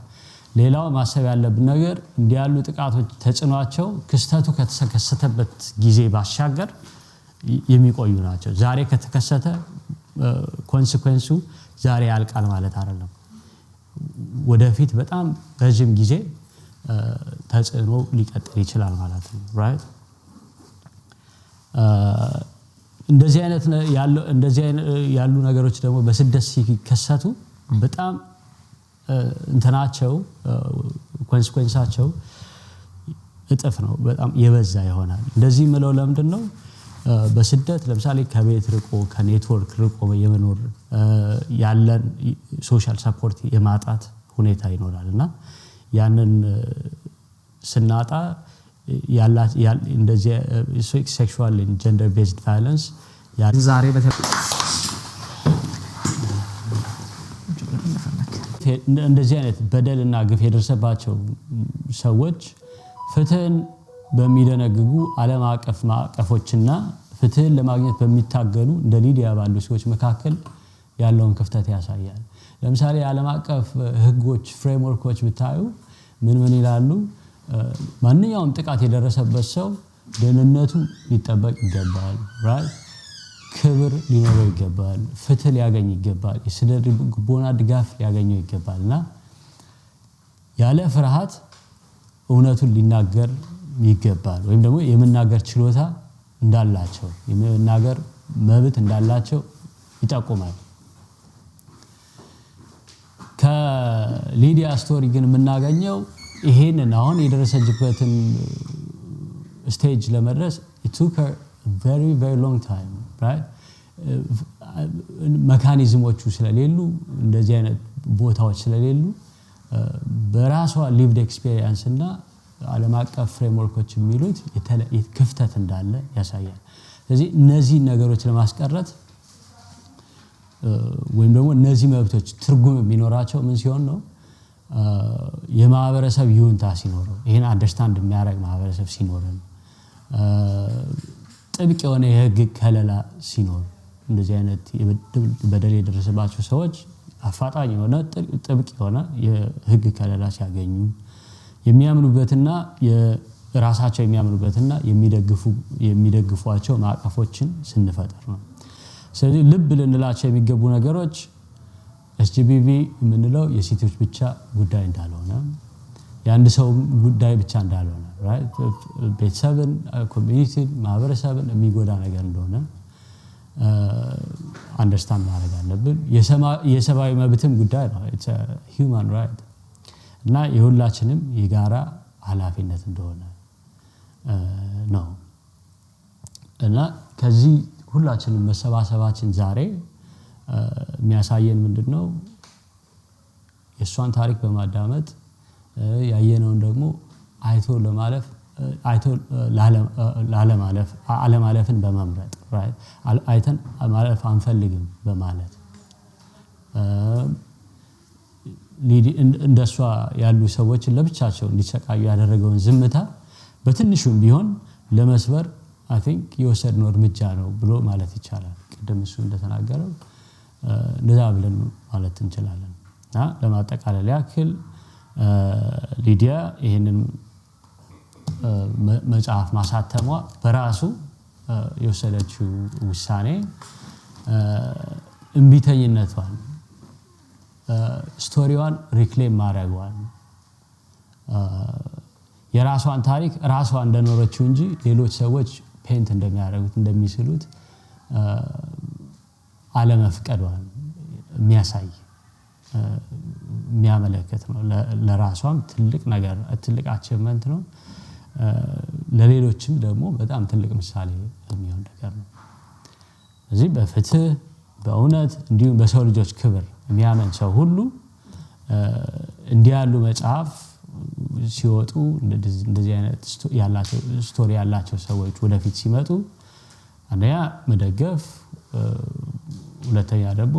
ሌላው ማሰብ ያለብን ነገር እንዲያሉ ጥቃቶች ተጽኗቸው ክስተቱ ከተከሰተበት ጊዜ ባሻገር የሚቆዩ ናቸው። ዛሬ ከተከሰተ ኮንሲኩዌንሱ ዛሬ ያልቃል ማለት አይደለም። ወደፊት በጣም ረጅም ጊዜ ተጽዕኖ ሊቀጥል ይችላል ማለት ነው right እንደዚህ ያሉ ነገሮች ደግሞ በስደት ሲከሰቱ በጣም እንትናቸው ኮንሲኩዌንሳቸው እጥፍ ነው በጣም የበዛ ይሆናል። እንደዚህ ምለው ለምንድነው በስደት ለምሳሌ ከቤት ርቆ ከኔትወርክ ርቆ የመኖር ያለን ሶሻል ሰፖርት የማጣት ሁኔታ ይኖራልና ያንን ስናጣ እንደዚህ ሴክሹዋል ኤንድ ጀንደር ቤዝድ ቫዮለንስ ዛሬ እንደዚህ አይነት በደልና ግፍ የደረሰባቸው ሰዎች ፍትህን በሚደነግጉ ዓለም አቀፍ ማዕቀፎችና ፍትህን ለማግኘት በሚታገሉ እንደ ሊዲያ ባሉ ሰዎች መካከል ያለውን ክፍተት ያሳያል። ለምሳሌ ዓለም አቀፍ ህጎች ፍሬምወርኮች ብታዩ ምን ይላሉ? ማንኛውም ጥቃት የደረሰበት ሰው ደህንነቱ ሊጠበቅ ይገባል right ክብር ሊኖረው ይገባል ፍትህ ሊያገኝ ይገባል የስነ ልቦና ድጋፍ ሊያገኘው ይገባልና ያለ ፍርሃት እውነቱን ሊናገር ይገባል ወይም ደግሞ የመናገር ችሎታ እንዳላቸው የመናገር መብት እንዳላቸው ይጠቁማል። ከሊዲያ ስቶሪ ግን የምናገኘው ይሄንን አሁን የደረሰችበትን ስቴጅ ለመድረስ it took her very very long time right መካኒዝሞቹ ስለሌሉ እንደዚህ አይነት ቦታዎች ስለሌሉ በራሷ lived experience እና ዓለም አቀፍ ፍሬምወርኮች የሚሉት ክፍተት እንዳለ ያሳያል። ስለዚህ እነዚህ ነገሮች ለማስቀረት ወይም ደግሞ እነዚህ መብቶች ትርጉም የሚኖራቸው ምን ሲሆን ነው የማህበረሰብ ይሁንታ ሲኖረው ይሄን አንደርስታንድ የሚያደርግ ማህበረሰብ ሲኖረን ጥብቅ የሆነ የህግ ከለላ ሲኖር እንደዚህ አይነት በደል የደረሰባቸው ሰዎች አፋጣኝ የሆነ ጥብቅ የሆነ የህግ ከለላ ሲያገኙ የሚያምኑበትና የራሳቸው የሚያምኑበትና የሚደግፏቸው ማዕቀፎችን ስንፈጥር ነው። ስለዚህ ልብ ልንላቸው የሚገቡ ነገሮች ኤስጂቢቪ የምንለው የሴቶች ብቻ ጉዳይ እንዳልሆነ የአንድ ሰው ጉዳይ ብቻ እንዳልሆነ right ቤተሰብን ኮሚኒቲን ማህበረሰብን የሚጎዳ ነገር እንደሆነ አንደርስታንድ ማድረግ አለብን። የሰብአዊ መብትም ጉዳይ ነው it's a human right እና የሁላችንም የጋራ ኃላፊነት እንደሆነ ነው እና ከዚህ ሁላችንም መሰባሰባችን ዛሬ የሚያሳየን ምንድነው የሷን ታሪክ በማዳመጥ ያየነውን ደግሞ አይቶ ላለማለፍን በመምረጥ አይተን ማለፍ አንፈልግም በማለት እንደሷ ያሉ ሰዎችን ለብቻቸው እንዲሰቃዩ ያደረገውን ዝምታ በትንሹም ቢሆን ለመስበር I think የወሰድነው እርምጃ ነው ብሎ ማለት ይቻላል። ቅድም እሱ እንደተናገረው እንደዛ ብለን ማለት እንችላለን። ለማጠቃለል ያክል ሊዲያ ይሄንን መጽሐፍ ማሳተሟ በራሱ የወሰደችው ውሳኔ እምቢተኝነቷን ስቶሪዋን ሪክሌም ማድረጓን የራሷን ታሪክ ራሷ እንደኖረችው እንጂ ሌሎች ሰዎች ፔንት እንደሚያደርጉት እንደሚስሉት አለመፍቀዷን የሚያሳይ የሚያመለክት ነው። ለራሷም ትልቅ ነገር ትልቅ አቺቭመንት ነው። ለሌሎችም ደግሞ በጣም ትልቅ ምሳሌ የሚሆን ነገር ነው። ስለዚህ በፍትህ በእውነት እንዲሁም በሰው ልጆች ክብር የሚያምን ሰው ሁሉ እንዲያሉ መጽሐፍ ሲወጡ እንደዚህ አይነት ስቶሪ ያላቸው ሰዎች ወደፊት ሲመጡ አንደኛ መደገፍ፣ ሁለተኛ ደግሞ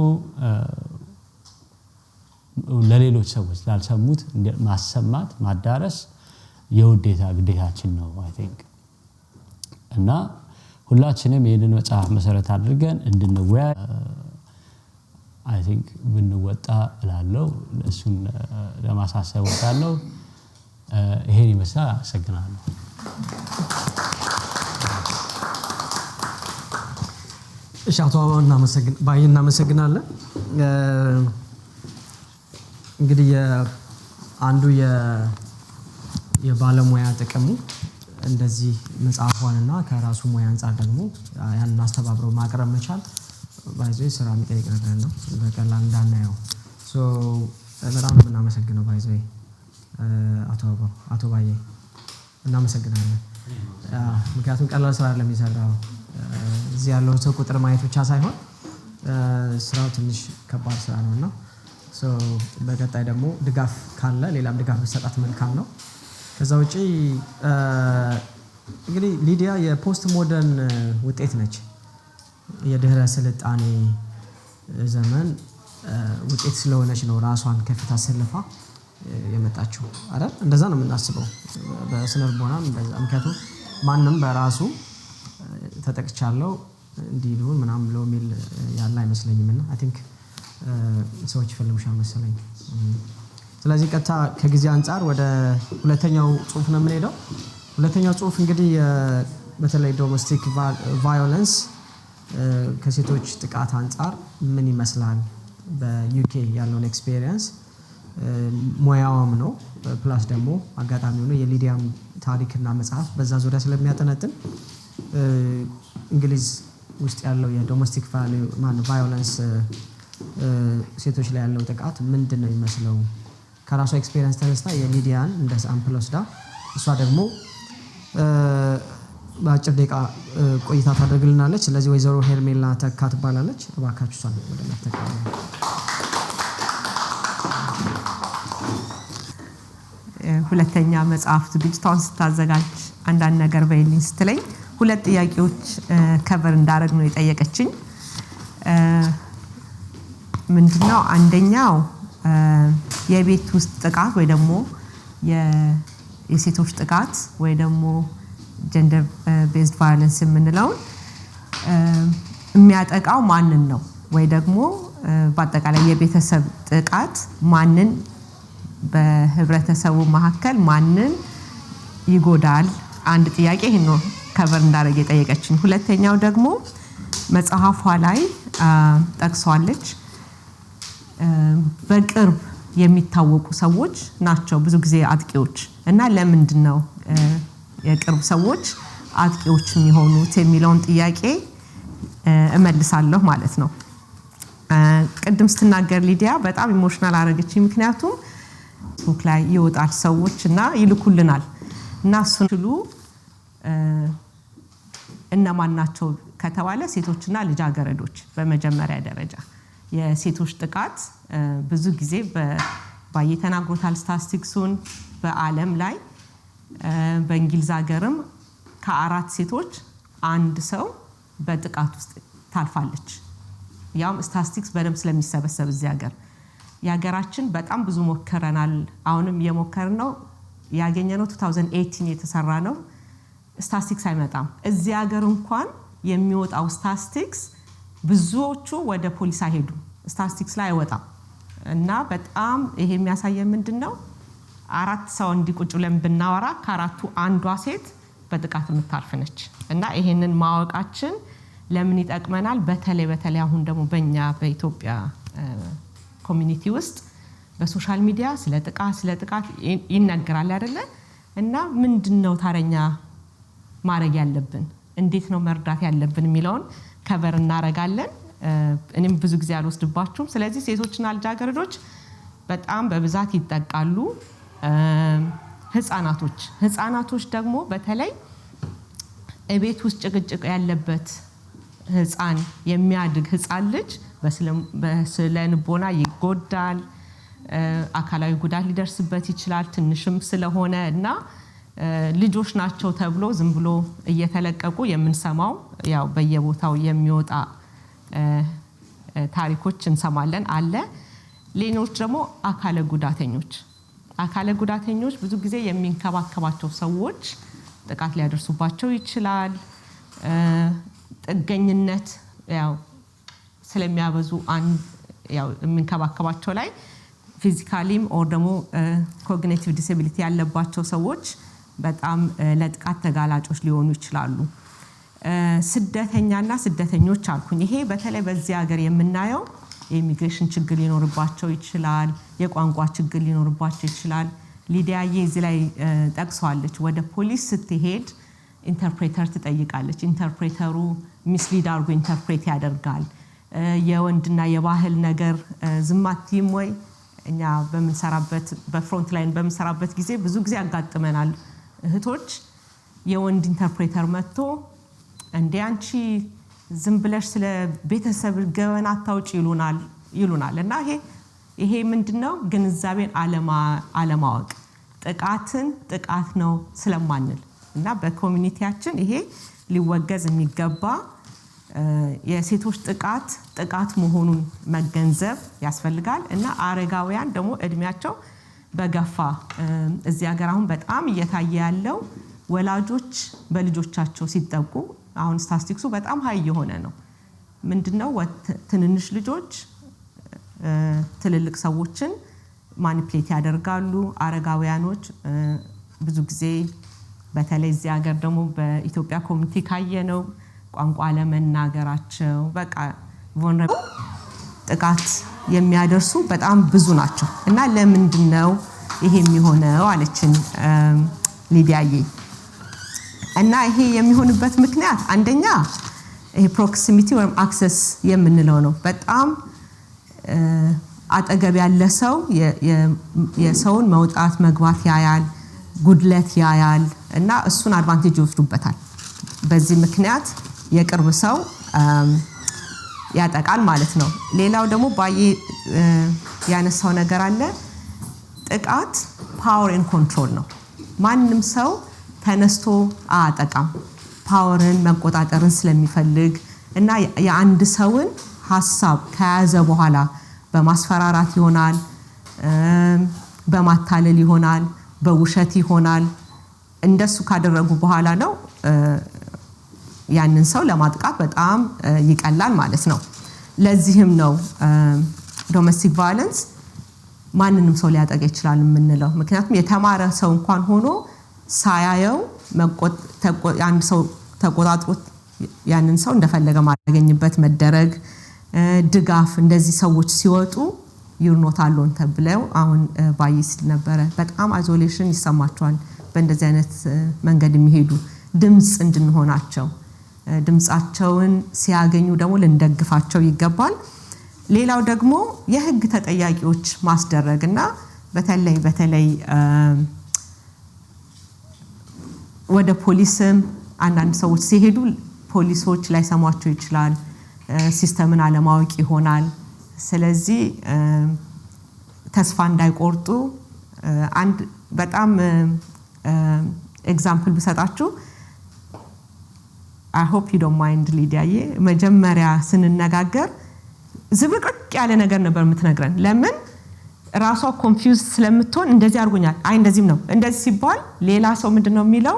ለሌሎች ሰዎች ላልሰሙት ማሰማት ማዳረስ የውዴታ ግዴታችን ነው I think እና ሁላችንም ይሄንን መጽሐፍ መሰረት አድርገን እንድንወያ I think ብንወጣ እላለሁ። እሱን ለማሳሰብ ወጣለሁ። ይሄን ይመስላል። አመሰግናለሁ። እሺ አቶ እናመሰግናለን። እንግዲህ አንዱ የባለሙያ ጥቅሙ እንደዚህ መጽሐፏንና ከራሱ ሙያ አንፃር ደግሞ ያንን አስተባብሮ ማቅረብ መቻል ባይዘይ ስራ የሚጠይቅ ነገር ነው። በቀላል እንዳናየው በጣም እናመሰግነው ባይዘይ አቶ ባዬ እናመሰግናለን። ምክንያቱም ቀላል ስራ ለሚሰራው እዚህ ያለው ሰው ቁጥር ማየት ብቻ ሳይሆን ስራው ትንሽ ከባድ ስራ ነውና በቀጣይ ደግሞ ድጋፍ ካለ ሌላም ድጋፍ መሰጣት መልካም ነው። ከዛ ውጪ እንግዲህ ሊዲያ የፖስት ሞደርን ውጤት ነች። የድህረ ስልጣኔ ዘመን ውጤት ስለሆነች ነው ራሷን ከፊት አሰልፋ የመጣችው አይደል? እንደዛ ነው የምናስበው በስነ ልቦናም እንደዛ። ምክንያቱም ማንም በራሱ ተጠቅቻለሁ እንዲሉን ምናምን ብሎ የሚል ያለ አይመስለኝምና I think ሰዎች ይፈልጉሻል መሰለኝ። ስለዚህ ቀጥታ ከጊዜ አንፃር ወደ ሁለተኛው ጽሁፍ ነው የምንሄደው። ሁለተኛው ጽሁፍ እንግዲህ በተለይ ዶሜስቲክ ቫዮለንስ ከሴቶች ጥቃት አንፃር ምን ይመስላል በዩኬ ያለውን ኤክስፒሪየንስ ሙያውም ነው ፕላስ ደግሞ አጋጣሚ ሆኖ የሊዲያም ታሪክና መጽሐፍ በዛ ዙሪያ ስለሚያጠነጥን እንግሊዝ ውስጥ ያለው የዶሜስቲክ ቫዮለንስ ሴቶች ላይ ያለው ጥቃት ምንድነው የሚመስለው ከራሷ ኤክስፒሪየንስ ተነስታ የሊዲያን እንደ ሳምፕል ወስዳ እሷ ደግሞ በአጭር ደቂቃ ቆይታ ታደርግልናለች። ስለዚህ ወይዘሮ ሄርሜላ ተካ ትባላለች። እባካችሁ እሷን ወደ መተካው ሁለተኛ መጽሐፍ ዝግጅቷን ስታዘጋጅ አንዳንድ ነገር በይልኝ ስትለኝ ሁለት ጥያቄዎች ከቨር እንዳደረግ ነው የጠየቀችኝ። ምንድነው አንደኛው የቤት ውስጥ ጥቃት ወይ ደግሞ የሴቶች ጥቃት ወይ ደግሞ ጀንደር ቤዝድ ቫዮለንስ የምንለው የሚያጠቃው ማንን ነው ወይ ደግሞ በአጠቃላይ የቤተሰብ ጥቃት ማንን በህብረተሰቡ መካከል ማንን ይጎዳል? አንድ ጥያቄ ይሄ ነው ከቨር እንዳደረግ የጠየቀችኝ። ሁለተኛው ደግሞ መጽሐፏ ላይ ጠቅሷለች በቅርብ የሚታወቁ ሰዎች ናቸው ብዙ ጊዜ አጥቂዎች እና ለምንድን ነው የቅርብ ሰዎች አጥቂዎች የሚሆኑት የሚለውን ጥያቄ እመልሳለሁ ማለት ነው። ቅድም ስትናገር ሊዲያ በጣም ኢሞሽናል አረጋችኝ። ምክንያቱም ፌስቡክ ላይ ይወጣል ሰዎች እና ይልኩልናል እና እሱን ሁሉ እነማን ናቸው ከተባለ ሴቶችና ልጃገረዶች በመጀመሪያ ደረጃ የሴቶች ጥቃት ብዙ ጊዜ ባየ ተናግሮታል ስታቲስቲክሱን በአለም ላይ በእንግሊዝ ሀገርም ከ4 ሴቶች አንድ ሰው በጥቃት ውስጥ ታልፋለች ያም ስታቲስቲክስ በደም ስለሚሰበሰብ እዚህ ሀገር ያገራችን በጣም ብዙ ሞከረናል አሁንም የሞከርነው ያገኘነው 2018 የተሰራ ነው ስታቲስቲክስ አይመጣም እዚህ ሀገር እንኳን የሚወጣው ስታቲስቲክስ ብዙዎቹ ወደ ፖሊስ አይሄዱ ስታቲስቲክስ ላይ አይወጣም እና በጣም ይሄ የሚያሳየን ምንድነው 4 ሰው እንዲቁጭ ብለን ብናወራ ከአራቱ አንዷ ሴት በጥቃት የምታልፈነች እና ይሄንን ማወቃችን ለምን ይጠቅመናል በተለይ አሁን ደግሞ በእኛ በኢትዮጵያ ኮሚኒቲ ውስጥ በሶሻል ሚዲያ ስለ ጥቃት ይነገራል አይደለ እና ምንድነው ታረኛ ማረግ ያለብን እንዴት ነው መርዳት ያለብን የሚለውን ከበር እናረጋለን እኔም ብዙ ጊዜ አልወስድባችሁም ስለዚህ ሴቶችና ልጃገረዶች በጣም በብዛት ይጠቃሉ ህፃናቶች ደግሞ በተለይ እቤት ውስጥ ጭቅጭቅ ያለበት ህፃን የሚያድግ ህፃን ልጅ በስለንቦና ይጎዳል አካላዊ ጉዳት ሊደርስበት ይችላል ትንሽም ስለሆነ እና ልጆች ናቸው ተብሎ ዝም ብሎ እየተለቀቁ የምንሰማው ያው በየቦታው የሚወጣ ታሪኮች እንሰማለን አለ ሌሎች ደግሞ አካለ ጉዳተኞች ብዙ ጊዜ የሚንከባከባቸው ሰዎች ጥቃት ሊያደርሱባቸው ይችላል ጥገኝነት ያው ስለሚያበዙ ያው የሚንከባከባቸው ላይ ፊዚካሊም ኦር ደግሞ ኮግኒቲቭ ዲስኤቢሊቲ ያለባቸው ሰዎች በጣም ለጥቃት ተጋላጮች ሊሆኑ ይችላሉ ስደተኛና ስደተኞች አልኩኝ ይሄ በተለይ በዚህ ሀገር የምናየው የኢሚግሬሽን ችግር ሊኖርባቸው ይችላል የቋንቋ ችግር ሊኖርባቸው ይችላል ሊዲያዬ እዚህ ላይ ጠቅሷለች ወደ ፖሊስ ስትሄድ ኢንተርፕሬተር ትጠይቃለች ኢንተርፕሬተሩ ሚስሊድ አድርጎ ኢንተርፕሬት ያደርጋል የወንድና የባህል ነገር ዝማቲም ወይ እኛ በመንሰራበት በፍሮንት ላይን በመንሰራበት ጊዜ ብዙ ጊዜ ያጋጥመናል እህቶች የወንድ ኢንተርፕሬተር መጥቶ እንዴ አንቺ ዝም ብለሽ ስለ ቤተሰብ ገበና አታውጪ ይሉናል እና ይሄ ምንድነው ግንዛቤን አለማወቅ ጥቃት ነው ስለማንል እና በኮሚኒቲያችን ይሄ ሊወገዝ የሚገባ የሴቶች ጥቃት መሆኑን መገንዘብ ያስፈልጋል እና አረጋውያን ደግሞ እድሜያቸው በገፋ እዚህ ሀገር አሁን በጣም እየታየ ያለው ወላጆች በልጆቻቸው ሲጠቁ አሁን ስታቲስቲክሱ በጣም ሃይ የሆነ ነው ምንድነው ትንንሽ ልጆች ትልልቅ ሰዎችን ማኒፕሌት ያደርጋሉ አረጋውያኖች ብዙ ጊዜ በተለይ እዚህ ሀገር ደግሞ በኢትዮጵያ ኮሚኒቲ ካየነው ቋንቋ ለመናገራቸው በቃ ጥቃት የሚያደርሱ በጣም ብዙ ናቸው እና ለምንድነው ይሄ የሚሆነው አለችን ሊዲያዬ እና ይሄ የሚሆንበት ምክንያት አንደኛ ይሄ ፕሮክሲሚቲ ወይም አክሰስ የምንለው ነው በጣም አጠገብ ያለ ሰው የሰውን መውጣት መግባት ያያል ጉድለት ያያል እና እሱን አድቫንቴጅ ይወስዱበታል በዚህ ምክንያት የቅርብ ሰው ያጠቃል ማለት ነው ሌላው ደግሞ ባየ ያነሳው ነገር አለ ጥቃት ፓወር ኤንድ ኮንትሮል ነው ማንንም ሰው ተነስቶ አያጠቃም ፓወርን መቆጣጠርን ስለሚፈልግ እና የአንድ ሰውን ሐሳብ ከያዘ በኋላ በማስፈራራት ይሆናል በማታለል ይሆናል በውሸት ይሆናል እንደሱ ካደረጉ በኋላ ነው ያንን ሰው ለማጥቃት በጣም ይቀላል ማለት ነው ለዚህም ነው ዶሜስቲክ ቫዮለንስ ማንንም ሰው ሊያጠቃ ይችላል የምንለው ምክንያቱም የተማረ ሰው እንኳን ሆኖ ሳያየው አንድ ሰው ተቆጣጥሮት ያንን ሰው እንደፈለገ ማገኝበት መደረግ ድጋፍ እንደዚህ ሰዎች ሲወጡ ዩርኖት አሎን ተብለው አሁን ባይስ ነበረ በጣም አይዞሌሽን ይሰማቸዋል በእንደዚህ አይነት መንገድ የሚሄዱ ድምጽ እንድንሆናቸው ድምጻቸውን ሲያገኙ ደግሞ ልንደግፋቸው ይገባል ሌላው ደግሞ የህግ ተጠያቂዎች ማስደረግና በተለይ ወደ ፖሊስም አንዳንድ ሰዎች ሲሄዱ ፖሊሶች ላይ ሰማቸው ይችላል ሲስተምን አለማወቅ ይሆናል ስለዚህ ተስፋ እንዳይቆርጡ አንድ በጣም ኤግዛምፕል ብሰጣችሁ I hope you don't mind ሊዲያዬ መጀመሪያ ስንነጋገር ዝብርቅርቅ ያለ ነገር ነበር የምትነግረን ለምን ራሷ ኮንፊውዝ ስለምትሆን እንደዚህ አርጉኛል አይ እንደዚህም ነው እንደዚህ ሲባል ሌላ ሰው ምንድነው የሚለው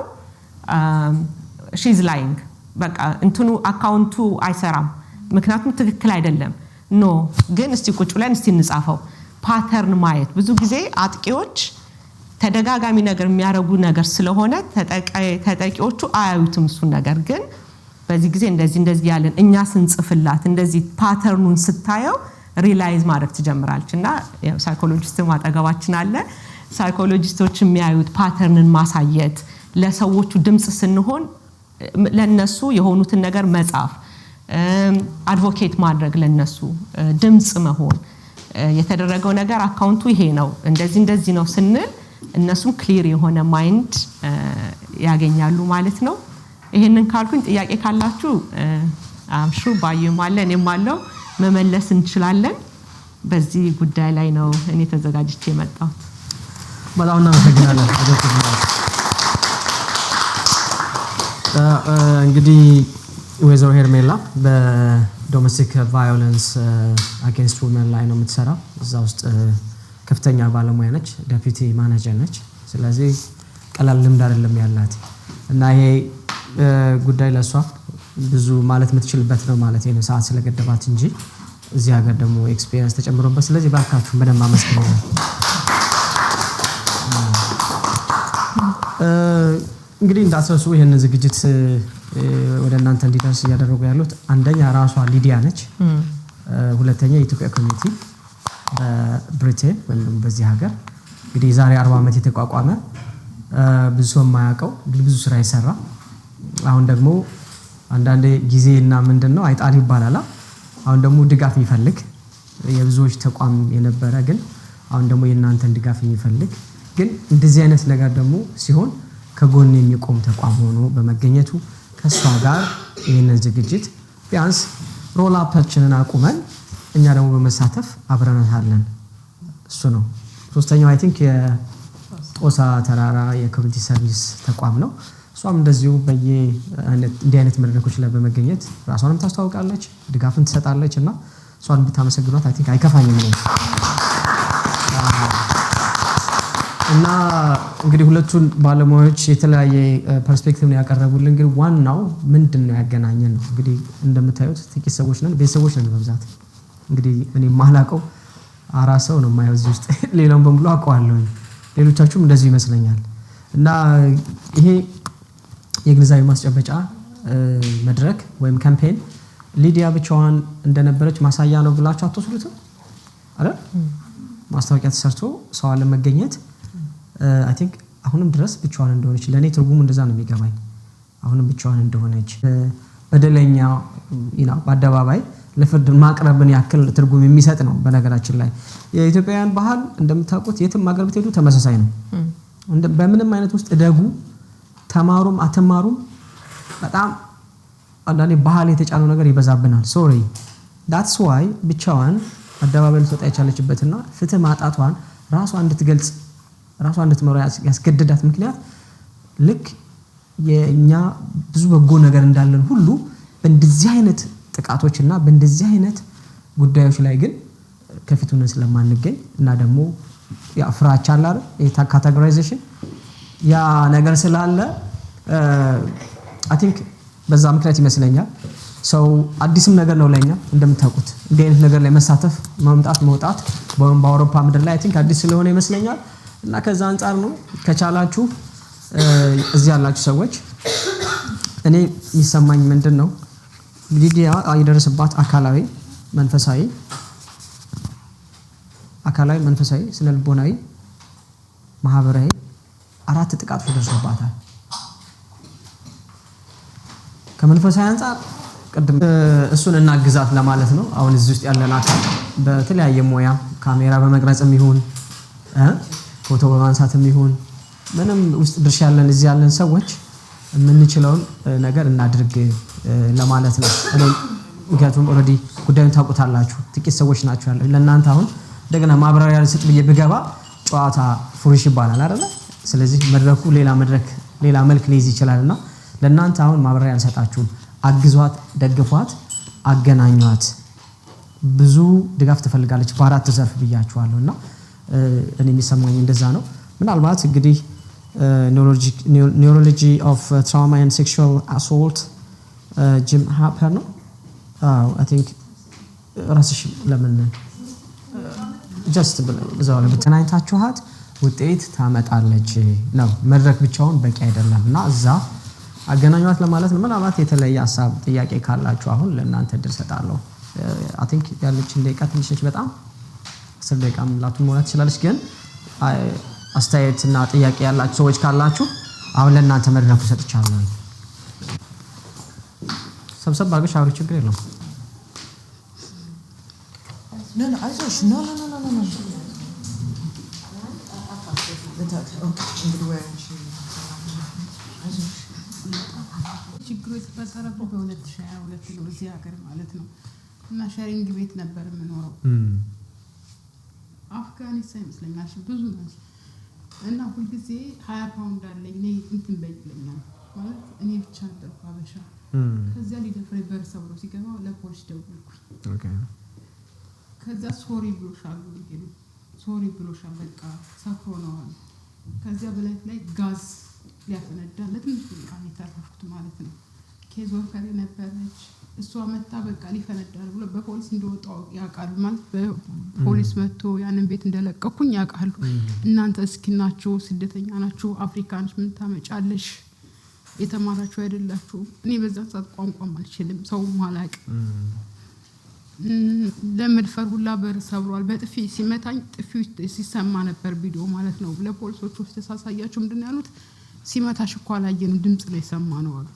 she's lying በቃ እንትኑ አካውንቱ አይሰራም ምክንያቱም ትክክል አይደለም ኖ ግን እስቲ ቁጭ ብለን እስቲ እንጻፈው ፓተርን ማየት ብዙ ጊዜ አጥቂዎች ተደጋጋሚ ነገር የሚያረጉ ነገር ስለሆነ ተጠቂዎቹ አያዩትም እሱ ነገር ግን በዚህ ጊዜ እንደዚህ ያለን እኛ ስንጽፍላት እንደዚህ ፓተርኑን ስታየው ሪላይዝ ማድረግ ትጀምራለችና ያው ሳይኮሎጂስት ማጠገባችን አለ ሳይኮሎጂስቶች የሚያዩት ፓተርንን ማሳየት ለሰዎቹ ድምጽ ስንሆን ለነሱ የሆኑትን ነገር መጻፍ አድቮኬት ማድረግ ለነሱ ድምጽ መሆን የተደረገው ነገር አካውንቱ ይሄ ነው እንደዚህ ነው ስንል እነሱም ክሊር የሆነ ማይንድ ያገኛሉ ማለት ነው ይሄንን ካልኩኝ ጥያቄ ካላችሁ አምሹ ባየም አለ እኔም አለው መመለስ እንችላለን በዚህ ጉዳይ ላይ ነው እኔ ተዘጋጅቼ የመጣሁት በጣም እናመሰግናለን እንግዲህ ወይዘሮ ሄርሜላ በዶሜስቲክ ቫዮለንስ አጌንስት ውመን ላይ ነው የምትሰራው እዛ ውስጥ ከፍተኛ ባለሙያ ነች ዴፒቲ ማኔጀር ነች ስለዚህ ቀላል ልምድ አይደለም ያላት እና ይሄ ጉዳይ ለሷ ብዙ ማለት የምትችልበት ነው ማለት ነው ሰዓት ስለገደባት እንጂ እዚህ ሀገር ደግሞ ኤክስፒሪየንስ ተጨምሮበት ስለዚህ ባካችሁ በደንብ አመስግኑልኝ እንግዲህ እንዳትረሱ ይሄንን ዝግጅት ወደ እናንተ እንዲደርስ ያደረጉ ያሉት አንደኛ ራሷ ሊዲያ ነች ሁለተኛ የኢትዮጵያ ኮሚኒቲ በብሪቴን ወይም በዚህ ሀገር እንግዲህ ዛሬ 40 ዓመት የተቋቋመ ብዙ ሰው የማያውቀው ብዙ ስራ ይሰራ አሁን ደግሞ አንዳንዴ ጊዜና ምንድነው አይጣል ይባላል አሁን ደግሞ ድጋፍ ይፈልግ የብዙዎች ተቋም የነበረ ግን አሁን ደግሞ የእናንተን ድጋፍ ይፈልግ ግን እንደዚህ አይነት ነገር ደግሞ ሲሆን ከጎን የሚቆም ተቋም ሆኖ በመገኘቱ ከሷ ጋር ይሄንን ዝግጅት ቢያንስ ሮል አፕችንን አቁመን እኛ ደግሞ በመሳተፍ አብረናታለን እሱ ነው ሶስተኛው አይ ቲንክ የጦሳ ተራራ የኮሚኒቲ ሰርቪስ ተቋም ነው እሷም እንደዚሁ እንዲህ አይነት መድረኮች ላይ በመገኘት ራሷንም ታስተዋውቃለች ድጋፍን ትሰጣለች እና እሷን ብታመሰግኗት አይ ቲንክ አይከፋኝም ነው እና እንግዲህ ሁለቱን ባለሙያዎች የተለያየ ፐርስፔክቲቭ ነው ያቀረቡልን ግን ዋናው ምንድነው ያገናኘን ነው እንግዲህ እንደምታዩት ጥቂት ሰዎች ነን ቤተሰቦች ነን በብዛት እንግዲህ እኔ ማላቀው አራሰው ነው ማየው እዚህ ውስጥ ሌላውን በሙሉ አውቀዋለሁ ሌሎቻችሁም እንደዚህ ይመስለኛል እና ይሄ የግንዛቤ ማስጨበጫ መድረክ ወይም ካምፔን ሊዲያ ብቻዋን እንደነበረች ማሳያ ነው ብላችሁ አትወስዱትም አይደል ማስታወቂያ ተሰርቶ ሰው አለ መገኘት አይ ቲንክ አሁንም ድረስ ብቻዋን እንደሆነች ለኔ ትርጉሙ እንደዛ ነው የሚገባኝ አሁንም ብቻዋን እንደሆነች በደለኛ በአደባባይ ለፍርድ ማቅረብን ያክል ትርጉም የሚሰጥ ነው በነገራችን ላይ የኢትዮጵያውያን ባህል እንደምታውቁት የትም ሀገር ብትሄዱ ተመሳሳይ ነው በምንም አይነት ውስጥ ደጉ ተማሩም አተማሩም በጣም አንዳንዴ ባህል የተጫነው ነገር ይበዛብናል ሶሪ that's why ብቻዋን አደባባይ ልትወጣ የቻለችበትና ፍትህ ማጣቷን ራሷ እንድትገልጽ ራሷ እንድትመራ ያስገድዳት ምክንያት ልክ የኛ ብዙ በጎ ነገር እንዳለን ሁሉ በእንደዚህ አይነት ጥቃቶችና በእንደዚህ አይነት ጉዳዮች ላይ ግን ከፊቱን ስለማንገኝ እና ደግሞ ያ ፍራቻ አለ ካታጎራይዜሽን ያ ነገር ስላለ አይ ቲንክ በዛ ምክንያት ይመስለኛል ሰው አዲስም ነገር ነው ለኛ እንደምታውቁት እንዲህ አይነት ነገር ላይ መሳተፍ መውጣት በአውሮፓ ምድር ላይ አይ ቲንክ አዲስ ስለሆነ ይመስለኛል እና ከዛ አንፃር ነው ከቻላችሁ እዚህ ያላችሁ ሰዎች እኔ የሚሰማኝ ምንድነው ሊዲያ አይደረስባት አካላዊ መንፈሳዊ ስነልቦናዊ ማህበራዊ 4 ጥቃቶች ደርሰውባታል ከመንፈሳዊ አንፃር ቀደም እሱን እናግዛት ለማለት ነው አሁን እዚህ ውስጥ ያለን አካል በተለያየ ሙያ ካሜራ በመቅረጽም ይሁን ፎቶ በማንሳትም ይሁን ምንም ውስጥ ድርሻ ያለን እዚህ ያለን ሰዎች የምንችለውን ነገር እናድርግ ለማለት ነው እኔ ምክንያቱም ኦሬዲ ጉዳዩን ታውቁታላችሁ ጥቂት ሰዎች ናቸው ያለው ለእናንተ አሁን እንደገና ማብራሪያ ልስጥ ብዬ ብገባ ጨዋታ ፉሪሽ ይባላል አይደል? ስለዚህ መድረኩ ሌላ መልክ ሊይዝ ይችላልና ለእናንተ አሁን ማብራሪያ እንሰጣችሁ። አግዟት፣ ደግፏት፣ አገናኟት። ብዙ ድጋፍ ትፈልጋለች በአራት ዘርፍ ብያችኋለሁና እኔ የሚሰማኝ እንደዛ ነው። ምናልባት እንግዲህ ኒውሮሎጂ ኦፍ ትራውማ ኤንድ ሴክሹዋል አሶልት ጂም ሃፐር ነው። አይ ቲንክ ራስሽ ለምን ጀስት በዛው ላይ ብትናኝታችኋት ውጤት ታመጣለች ነው። መድረክ ብቻውን በቂ አይደለምና እዛ አገናኟት ለማለት ነው። ምናልባት የተለየ ሐሳብ ጥያቄ ካላችሁ አሁን ለእናንተ እድል ሰጣለሁ። አይ ቲንክ ያለችን ደቂቃ ትንሽ ነች በጣም 10 ደቂቃ ላቱ ሞላት ትችላለች። ግን አስተያየትና ጥያቄ ያላችሁ ሰዎች ካላችሁ አሁን ለእናንተ መድረኩ ሰጥቻለሁ። ሰብሰብ አድርገሽ አውሪ፣ ችግር የለውም። No, አይዞሽ። No. ችግሩ የተፈጠረብኝ በ2022 ነው እዚህ ሀገር ማለት ነው። እና ሸሪንግ ቤት ነበር የምኖረው። አፍጋኒስታን ይመስለኛል ብዙ ነው። እና ሁልጊዜ 20 ፓውንድ አለኝ እኔ እንትን በይለኛል ማለት እኔ ብቻ ነበርኩ አበሻ። ከዚያ ሊደፍረኝ በር ሰብሮ ሲገባ ለፖሊስ ደወልኩኝ። ኦኬ። ከዛ ሶሪ ብሎሻል እንግዲህ ሶሪ ብሎሻል በቃ ሰክሮ ነው አለ። ከዚያ በላይ ላይ ጋዝ ሊያፈነዳ ለትንሽ ደቂቃ የተረፍኩት ማለት ነው። ኬዝ ወርከር ነበረች እሷ መጣ በቃ ሊፈነዳ ብሎ በፖሊስ እንደወጣው ያውቃሉ ማለት በፖሊስ መጥቶ ያንን ቤት እንደለቀኩኝ ያውቃሉ። እናንተ እስኪናችሁ ስደተኛ ናችሁ አፍሪካኖች ምን ታመጫለሽ የተማራችሁ አይደላችሁ። እኔ በዛ ሰዓት ቋንቋም አልችልም ሰው ማላቅ ለመድፈር ሁላ በር ሰብሯል። በጥፊ ሲመታኝ ጥፊ ሲሰማ ነበር ቪዲዮ ማለት ነው። ለፖሊሶቹ ተሳሳያቸው ምንድነው ያሉት ሲመታሽ እኮ አላየንም ድምጽ ነው የሰማነው አሉ።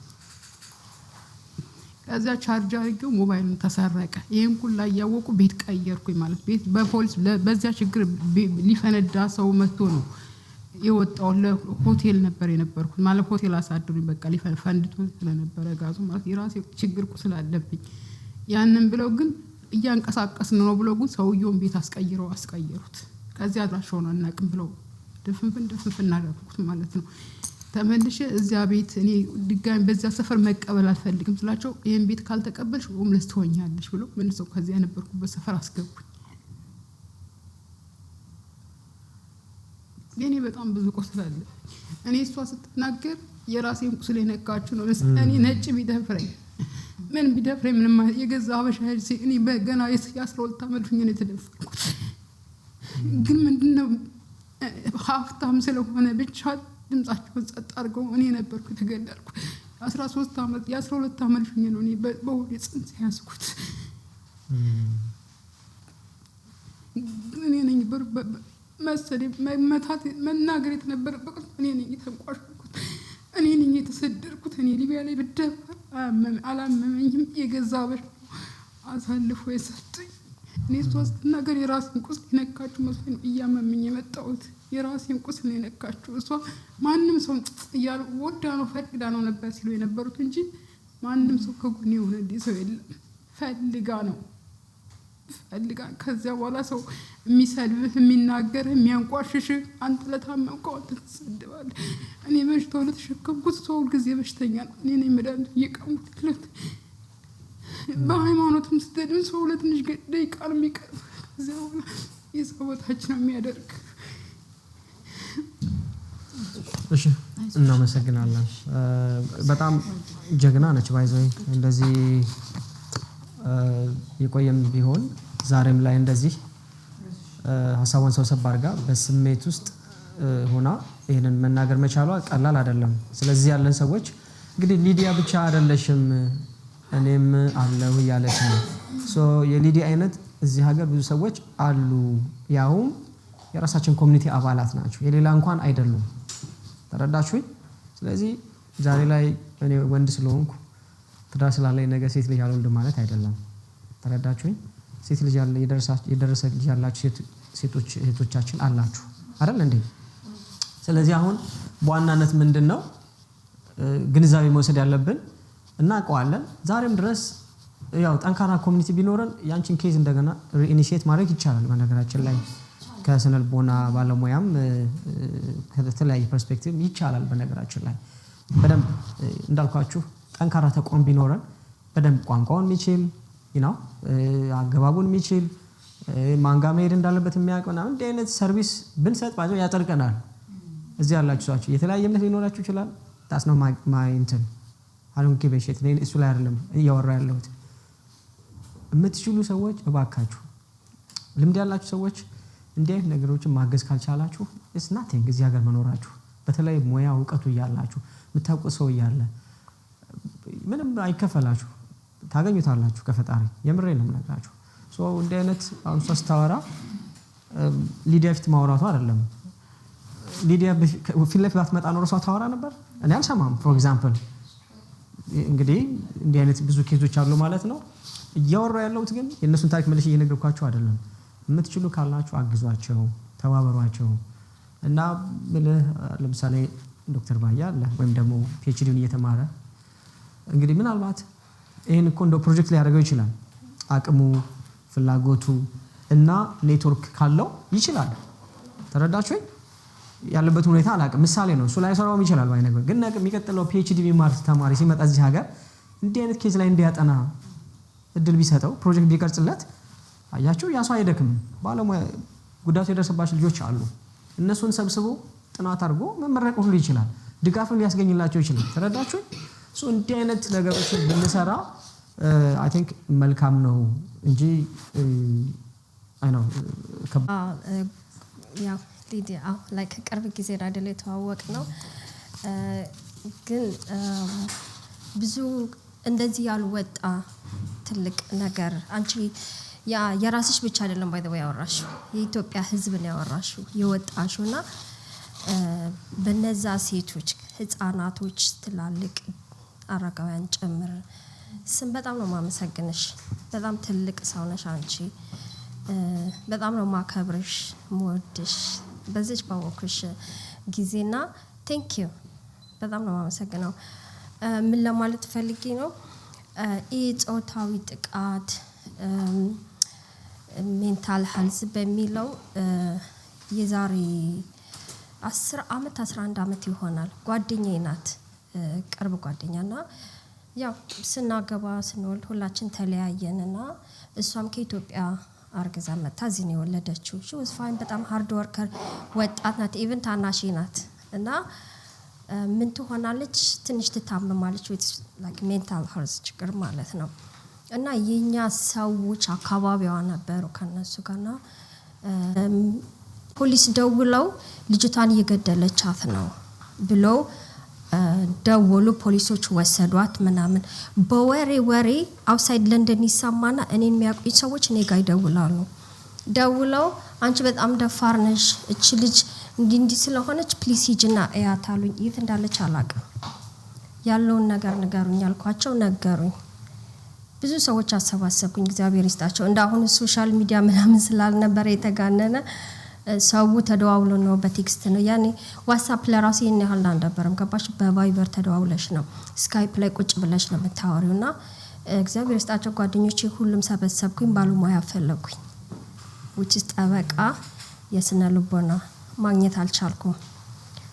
ከዛ ቻርጅ አድርገው ሞባይሉን ተሰረቀ። ይሄን ሁላ ያወቁ ቤት ቀየርኩኝ ማለት ቤት በፖሊስ በዚያ ችግር ሊፈነዳ ሰው መጥቶ ነው የወጣው። ለሆቴል ነበር የነበርኩት ማለት ሆቴል አሳድሩኝ በቃ ሊፈንድቶ ስለነበረ ጋዙ ማለት የራሴ ችግር አለብኝ። ያንን ብለው ግን እያንቀሳቀስን ነው ብለው ግን ሰውየውን ቤት አስቀየሩት። ከዚያ አድራሻውን አናውቅም ብለው ድፍንፍን አደረኩት ማለት ነው። ተመልሼ እዚያ ቤት እኔ ድጋሚ በዚያ ሰፈር መቀበል አልፈልግም ስላቸው ይሄን ቤት ካልተቀበልሽ ሆምለስ ትሆኛለሽ ብለው መልሰው ከዚያ ነበርኩበት ሰፈር አስገቡኝ። እኔ በጣም ብዙ ቁስል አለ። እኔ እሷ ስትናገር የራሴን ቁስል የነካችሁ ነው። እኔ ነጭ ቢደፍረኝ ምን ቢደፍረኝ ምንም የገዛ አበሻ እኔ በገና የ12 ዓመት ሆኜ ነው የተደፈርኩት። ግን ምንድነው ሀብታም ስለሆነ ብቻ ድምጻቸውን ጸጥ አድርገው እኔ ነበርኩ የተገደልኩ። 13 ዓመት የ12 ዓመት ሆኜ ነው እኔ በሆዴ ጽንስ ያዝኩት። እኔ ነኝ መሰለኝ መታት መናገር የተነበረበት እኔ ነኝ የተንቋሸኩት። እኔ ነኝ የተሰደድኩት። እኔ ሊቢያ ላይ ብደፈር አላመመኝም። የገዛ አበሻ አሳልፎ የሰጠኝ እኔ ሶስት ነገር የራሴን ቁስል የነካችሁ መስሎኝ እያመመኝ የመጣሁት የራሴን ቁስል የነካችሁ እሷ ማንም ሰው እያሉ ወዳ ነው ፈልጋ ነው ነበር ሲሉ የነበሩት እንጂ ማንም ሰው ከጎኔ የሆነ ሰው የለም። ፈልጋ ከዚያ በኋላ ሰው የሚሰድብህ የሚናገርህ የሚያንቋሽሽህ አንተ ለታመምከው አንተ ትሰድባለህ። እኔ በሽታው ለተሸከምኩት ሰው ሁልጊዜ በሽተኛ ነው። እኔ ነኝ መድኃኒት እየቀሙት በሃይማኖትም ስትሄድም ሰው ለትንሽ ደቂቃ ነው የሚቀርብ። ከዚያ በኋላ የሰው በታች ነው የሚያደርግ። እሺ እናመሰግናለን። በጣም ጀግና ነች ባይዘይ እንደዚህ የቆየም ቢሆን ዛሬም ላይ እንደዚህ ሐሳቧን ሰብሰብ አድርጋ በስሜት ውስጥ ሆና ይሄንን መናገር መቻሏ ቀላል አይደለም። ስለዚህ ያለን ሰዎች እንግዲህ ሊዲያ ብቻ አይደለሽም እኔም አለው ያለች ነው። የሊዲያ አይነት እዚህ ሀገር ብዙ ሰዎች አሉ፣ ያውም የራሳችን ኮሚኒቲ አባላት ናቸው፣ የሌላ እንኳን አይደሉም። ተረዳችሁኝ? ስለዚህ ዛሬ ላይ እኔ ወንድ ስለሆንኩ ትዳር ስላለኝ ነገር ሴት ልጅ አልወልድም ማለት አይደለም። ተረዳችሁኝ? ሴት ልጅ የደረሰ ልጅ ያላችሁ ሴቶች እህቶቻችን አላችሁ አይደል እንዴ? ስለዚህ አሁን በዋናነት ምንድነው ግንዛቤ መውሰድ ያለብን እናውቀዋለን። ዛሬም ድረስ ያው ጠንካራ ኮሚኒቲ ቢኖረን ያንቺን ኬዝ እንደገና ኢኒሺየት ማድረግ ይቻላል በነገራችን ላይ ከስነልቦና ባለሙያም ከተለያየ ፐርስፔክቲቭ ይቻላል በነገራችን ላይ በደንብ እንዳልኳችሁ ጠንካራ ተቋም ቢኖረን በደንብ ቋንቋውን የሚችል አገባቡን የሚችል ማንጋ መሄድ እንዳለበት የሚያውቀውና እንደ አይነት ሰርቪስ ብንሰጥ ባይዘው ያጠርቀናል እዚህ ያላችሁ ሰዎች የተለያየ እምነት ሊኖራችሁ ይችላል ታስ ነው ማይንተን አሁን ከበሽት ላይ እሱ ላይ አይደለም እያወራ ያለሁት የምትችሉ ሰዎች እባካችሁ ልምድ ያላችሁ ሰዎች እንዲህ አይነት ነገሮችን ማገዝ ካልቻላችሁ it's nothing እዚህ ሀገር መኖራችሁ በተለይ ሙያ ዕውቀቱ ያላችሁ የምታውቁ ሰው ያለ ምንም አይከፈላችሁ ታገኙታላችሁ ከፈጣሪ የምሬን ነው የምነግራችሁ ሶ እንዲህ አይነት አሁን ሶስት ታወራ ሊዲያ ፊት ማውራቱ አይደለም ሊዲያ ፊት ለፊት ባትመጣ ኖሮ ሰው ታወራ ነበር እኔ አልሰማም ፎር ኤግዛምፕል እንግዲህ እንዲህ አይነት ብዙ ኬዞች አሉ ማለት ነው እያወራ ያለሁት ግን የነሱን ታሪክ መልሼ እየነገርኳችሁ አይደለም የምትችሉ ካላችሁ አግዟቸው ተባበሯቸው እና ለምሳሌ ዶክተር ባያ አለ ወይም ደግሞ ፒኤችዲውን እየተማረ እንግዲህ ምናልባት ይሄን እኮ እንደ ፕሮጀክት ሊያደርገው ይችላል አቅሙ ፍላጎቱ እና ኔትወርክ ካለው ይችላል ተረዳችሁ ያለበት ሁኔታ አላቅም ምሳሌ ነው እሱ ላይ ሰራውም ይችላል ባይነገር ግን የሚቀጥለው ፒኤችዲ ቢማር ተማሪ ሲመጣ እዚህ ሀገር እንዲህ አይነት ኬዝ ላይ እንዲያጠና እድል ቢሰጠው ፕሮጀክት ቢቀርጽለት አያችሁ ያሷ አይደክም ባለሙያ ጉዳቱ የደረሰባቸው ልጆች አሉ እነሱን ሰብስቦ ጥናት አድርጎ መመረቅ ሁሉ ይችላል ድጋፍን ሊያስገኝላቸው ይችላል ተረዳችሁ ሶ እንዲህ አይነት ነገሮችን ብንሰራ አይ ቲንክ መልካም ነው እንጂ አይ ነው ያው ሊዲያ ላይክ ቅርብ ጊዜ አይደለ ተዋወቅ ነው ግን ብዙ እንደዚህ ያልወጣ ትልቅ ነገር አንቺ የራስሽ ብቻ አይደለም ባይ ዘ ወይ ያወራሽው የኢትዮጵያ ህዝብ ነው ያወራሽው የወጣሽውና በነዛ ሴቶች ህፃናቶች ትላልቅ አረጋውያን ጨምር ስም በጣም ነው ማመሰግንሽ በጣም ትልቅ ሰው ነሽ አንቺ በጣም ነው ማከብርሽ ሞድሽ በዚህ ባወኩሽ ጊዜና ቴንክ ዩ በጣም ነው ማመሰግነው ምን ለማለት ፈልጌ ነው ጾታዊ ጥቃት ሜንታል ሄልዝ በሚለው የዛሬ 10 አመት 11 አመት ይሆናል ጓደኛዬ ናት ቅርብ ጓደኛና ያው ስናገባ ስንወልድ ሁላችን ተለያየንና እሷም ከኢትዮጵያ አርግዛ መጣ እዚህ ነው የወለደችው she was fine በጣም ሃርድ ወርከር ወጣት ናት ኢቭን ታናሽ ናት እና ምን ትሆናለች ትንሽ ትታመማለች with like mental health ችግር ማለት ነው እና የኛ ሰዎች አካባቢዋ ነበሩ ከነሱ ጋርና ፖሊስ ደውለው ልጅቷን እየገደለቻት ነው ብለው ደወሉ ፖሊሶች ወሰዷት ምናምን በወሬ አውትሳይድ ለንደን ይሰማና እኔን የሚያውቁኝ ሰዎች እኔ ጋር ይደውላሉ ደውለው አንቺ በጣም ደፋር ነሽ እቺ ልጅ እንዲህ ስለሆነች ፕሊስ ሂጂና እያታሉኝ የት እንዳለች አላውቅም ያለውን ነገር ንገሩኝ አልኳቸው ነገሩኝ ብዙ ሰዎች አሰባሰብኩኝ እግዚአብሔር ይስጣቸው እንዳሁን ሶሻል ሚዲያ ምናምን ስላልነበረ የተጋነነ ሰው ተደዋውሎ ነው በቴክስት ነው ያኔ ዋትስአፕ ለራሱ የኔ ያህል አንደበረም ገባሽ በቫይበር ተደዋውለሽ ነው ስካይፕ ላይ ቁጭ ብለሽ ነው የምታወሪውና እግዚአብሔር ይስጣቸው ጓደኞቼ ሁሉም ሰበሰብኩኝ ባለሙያ ፈለኩኝ which is ጠበቃ የስነ ልቦና ማግኘት አልቻልኩም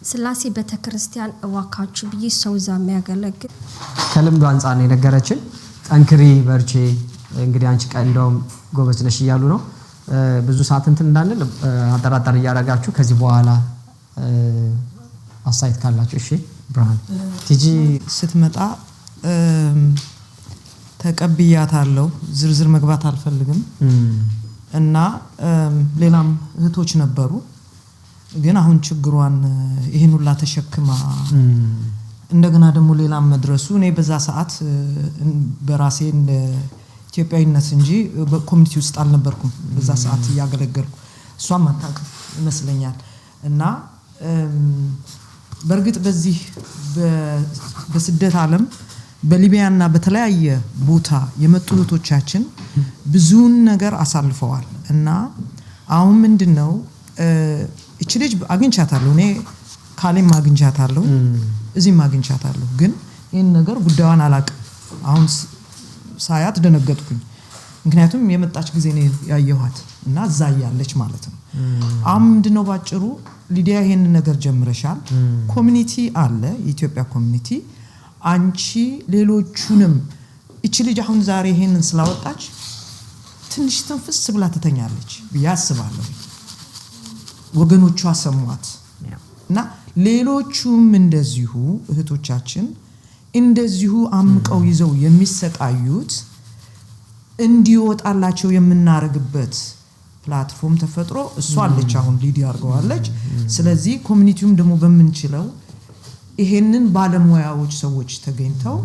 ስላሴ ቤተክርስቲያን እዋካችሁ ብዬ ሰው ዛም ያገለግል ከልምዱ አንፃር ነው የነገረችን ጠንክሪ በርቺ እንግዲህ አንቺ ቀንዶም ጎበዝ ነሽ ይያሉ ነው ብዙ ሰዓት እንትን እንዳንል አጠራጣሪ ያረጋችሁ ከዚህ በኋላ አሳይት ካላችሁ እሺ ብርሃን ቲጂ ስትመጣ ተቀብያታለሁ ዝርዝር መግባት አልፈልግም እና ሌላም እህቶች ነበሩ ግን አሁን ችግሯን ይሄን ሁላ ተሸክማ እንደገና ደግሞ ሌላም መድረሱ እኔ በዛ ሰዓት በራሴ ኢትዮጵያዊነት እንጂ በኮሚኒቲ ውስጥ አልነበርኩም በዛ ሰዓት ያገለገልኩ እሷም አታውቅም ይመስለኛል እና በርግጥ በዚህ በስደት ዓለም በሊቢያና በተለያየ ቦታ የመጡ እህቶቻችን ብዙን ነገር አሳልፈዋል እና አሁን ምንድነው እቺ ልጅ አግኝቻታለሁ እኔ ካሌም አግኝቻታለሁ እዚህ አግኝቻታለሁ ግን ይሄን ነገር ጉዳዩን አላውቅም አሁን ሳያት ደነገጥኩኝ ምክንያቱም የመጣች ጊዜ ነው ያየኋት እና እዛ ያለች ማለት ነው አሁን ምንድነው ባጭሩ ሊዲያ ይሄን ነገር ጀምረሻል ኮሚኒቲ አለ የኢትዮጵያ ኮሚኒቲ አንቺ ሌሎቹንም እቺ ልጅ አሁን ዛሬ ይሄንን ስላወጣች ትንሽ ተንፍስ ብላ ተተኛለች ያስባለሁ ወገኖቿ ሰሟት እና ሌሎቹም እንደዚሁ እህቶቻችን እንደዚሁ አምቀው ይዘው የሚሰቃዩት እንዲወጣላቸው የምናረግበት ፕላትፎርም ተፈጥሮ እሷ አለች አሁን ሊዲ አርገዋለች ስለዚህ ኮሚኒቲውም ደግሞ በመንችለው ይሄንን ባለሙያዎች ሰዎች ተገኝተው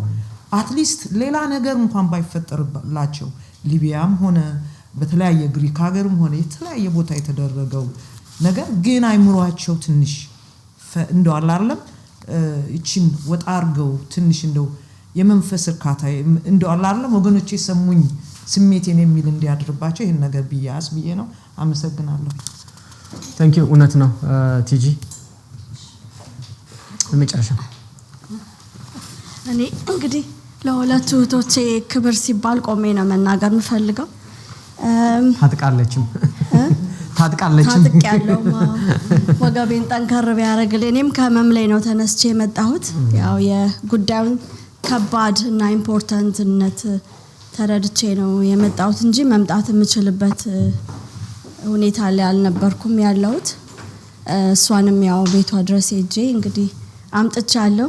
አትሊስት ሌላ ነገር እንኳን ባይፈጠርላቸው ሊቢያም ሆነ በተለያየ ግሪክ ሀገርም ሆነ የተለያየ ቦታ የተደረገው ነገር ግን አይምሯቸው ትንሽ እንደው አላለም እቺን ወጣርገው ትንሽ እንደው የመንፈስ እርካታ እንደው አላለም ወገኖቼ ሰሙኝ ስሜቴን የሚል እንዲያድርባቸው ይሄን ነገር ቢያስ ብዬ ነው አመሰግናለሁ ታንክ ዩ እውነት ነው ቲጂ ለመጨረሻ እኔ እንግዲህ ለሁለቱ እህቶቼ ክብር ሲባል ቆሜ ነው መናገር የምፈልገው ታጥቃለችም ታጥቂያለሁ ወገቤን ጠንከር ቢያረግልኝ እኔም ከመም ላይ ነው ተነስቼ የመጣሁት ያው የጉዳዩን ከባድ እና ኢምፖርታንትነት ተረድቼ ነው የመጣሁት እንጂ መምጣት የምችልበት ሁኔታ ላይ አልነበርኩም ያለሁት እሷንም ያው ቤቷ ድረስ ሄጄ እንግዲህ አምጥቻለሁ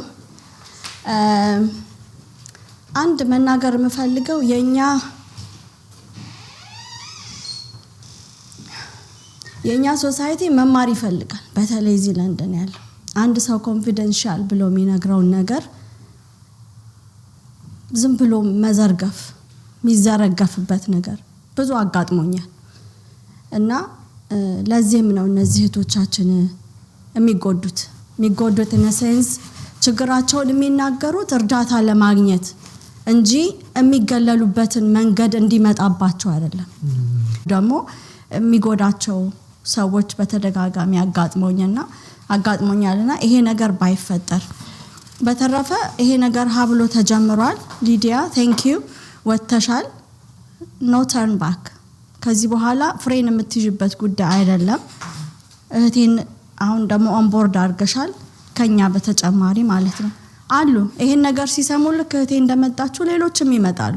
አንድ መናገር የምፈልገው የኛ ሶሳይቲ መማር ይፈልጋል በተለይ እዚህ ለንደን ያለው አንድ ሰው ኮንፊደንሻል ብሎ የሚነግረውን ነገር ዝም ብሎ መዘርገፍ የሚዘረገፍበት ነገር ብዙ አጋጥሞኛል እና ለዚህም ነው እነዚህ እህቶቻችን የሚጎዱት ኢነሴንስ ችግራቸውን የሚናገሩት እርዳታ ለማግኘት እንጂ የሚገለሉበትን መንገድ እንዲመጣባቸው አይደለም ደግሞ የሚጎዳቸው ሰዎች በተደጋጋሚ አጋጥሞኛልና ይሄ ነገር ባይፈጠር በተረፈ ይሄ ነገር ሀብሎ ተጀምሯል ሊዲያ ቴንክ ዩ ወተሻል ኖ ተርን ባክ ከዚህ በኋላ ፍሬን የምትይዥበት ጉዳይ አይደለም እህቴን አሁን ደግሞ ኦን ቦርድ አርገሻል ከኛ በተጨማሪ ማለት ነው አሉ ይሄን ነገር ሲሰሙ ልክ እህቴ እንደመጣችሁ ሌሎችም ይመጣሉ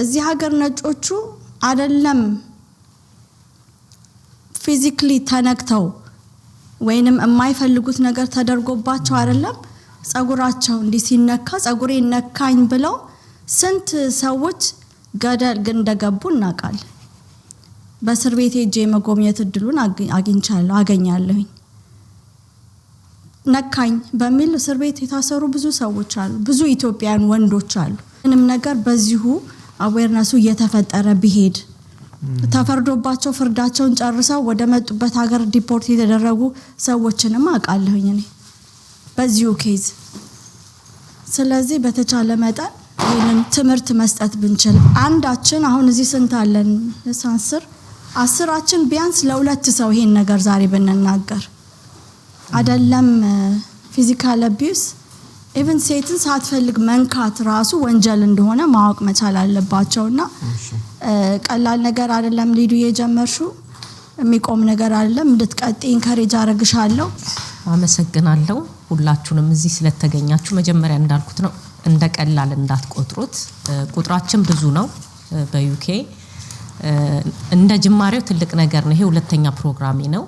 እዚህ ሀገር ነጮቹ አይደለም ፊዚካሊ ተነክተው ወይንም የማይፈልጉት ነገር ተደርጎባቸው አይደለም ጸጉራቸው እንዲህ ሲነካ ጸጉሬ ነካኝ ብለው ስንት ሰዎች ገደል ግን እንደገቡ እናውቃለን በእስር ቤት ሄጄ መጎብኘት እድሉን አገኛለሁኝ ነካኝ በሚል እስር ቤት የታሰሩ ብዙ ሰዎች አሉ ብዙ ኢትዮጵያውያን ወንዶች አሉ ምንም ነገር በዚሁ አዌርነሱ እየተፈጠረ ቢሄድ ተፈርዶባቸው ፍርዳቸውን ጨርሰው ወደ መጡበት ሀገር ዲፖርት የተደረጉ ሰዎችንም አውቃለሁኝ እኔ በዚሁ ኬዝ ስለዚህ በተቻለ መጠን ይሄንን ትምህርት መስጠት ብንችል አንዳችን አሁን እዚህ ስንት አለን 10 ቢያንስ ለሁለት ሰው ይሄን ነገር ዛሬ ብንናገር አይደለም ፊዚካል አቢዩስ ኢቭን ሴትን ሳትፈልግ መንካት ራሱ ወንጀል እንደሆነ ማወቅ መቻል አለባቸውና ቀላል ነገር አይደለም ሊዱ የጀመርሹ የሚቆም ነገር አይደለም እንድትቀጥይ ኢንካሬጅ አረግሻለሁ አመሰግናለሁ ሁላችሁንም እዚህ ስለተገኛችሁ መጀመሪያ እንዳልኩት ነው እንደ ቀላል እንዳትቆጥሩት ቁጥራችን ብዙ ነው በዩኬ እንደ ጅማሬው ትልቅ ነገር ነው ይሄ ሁለተኛ ፕሮግራሚ ነው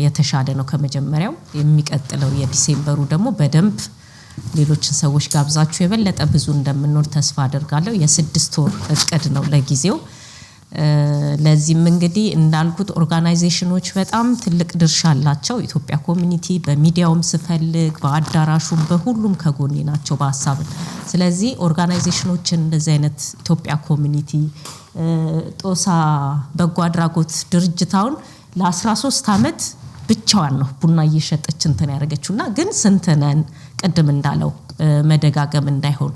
የተሻለ ነው ከመጀመሪያው የሚቀጥለው የዲሴምበሩ ደግሞ በደንብ ሌሎችን ሰዎች ጋብዛችሁ የበለጠ ብዙ እንደምንኖር ተስፋ አደርጋለሁ የ6 ወር እቅድ ነው ለጊዜው ለዚህም እንግዲህ እንዳልኩት ኦርጋናይዜሽኖች በጣም ትልቅ ድርሻ አላቸው ኢትዮጵያ ኮሚኒቲ በሚዲያውም ስፈልግ በአዳራሹም በሁሉም ከጎኔ ናቸው በሐሳብ ስለዚህ ኦርጋናይዜሽኖችን እንደዚህ አይነት ኢትዮጵያ ኮሚኒቲ ጦሳ በጎ አድራጎት ድርጅታውን ለ13 አመት ብቻዋን ነው ቡና እየሸጠች እንትን ያረጋችውና ግን ስንተነን ቅድም እንዳለው መደጋገም እንዳይሆን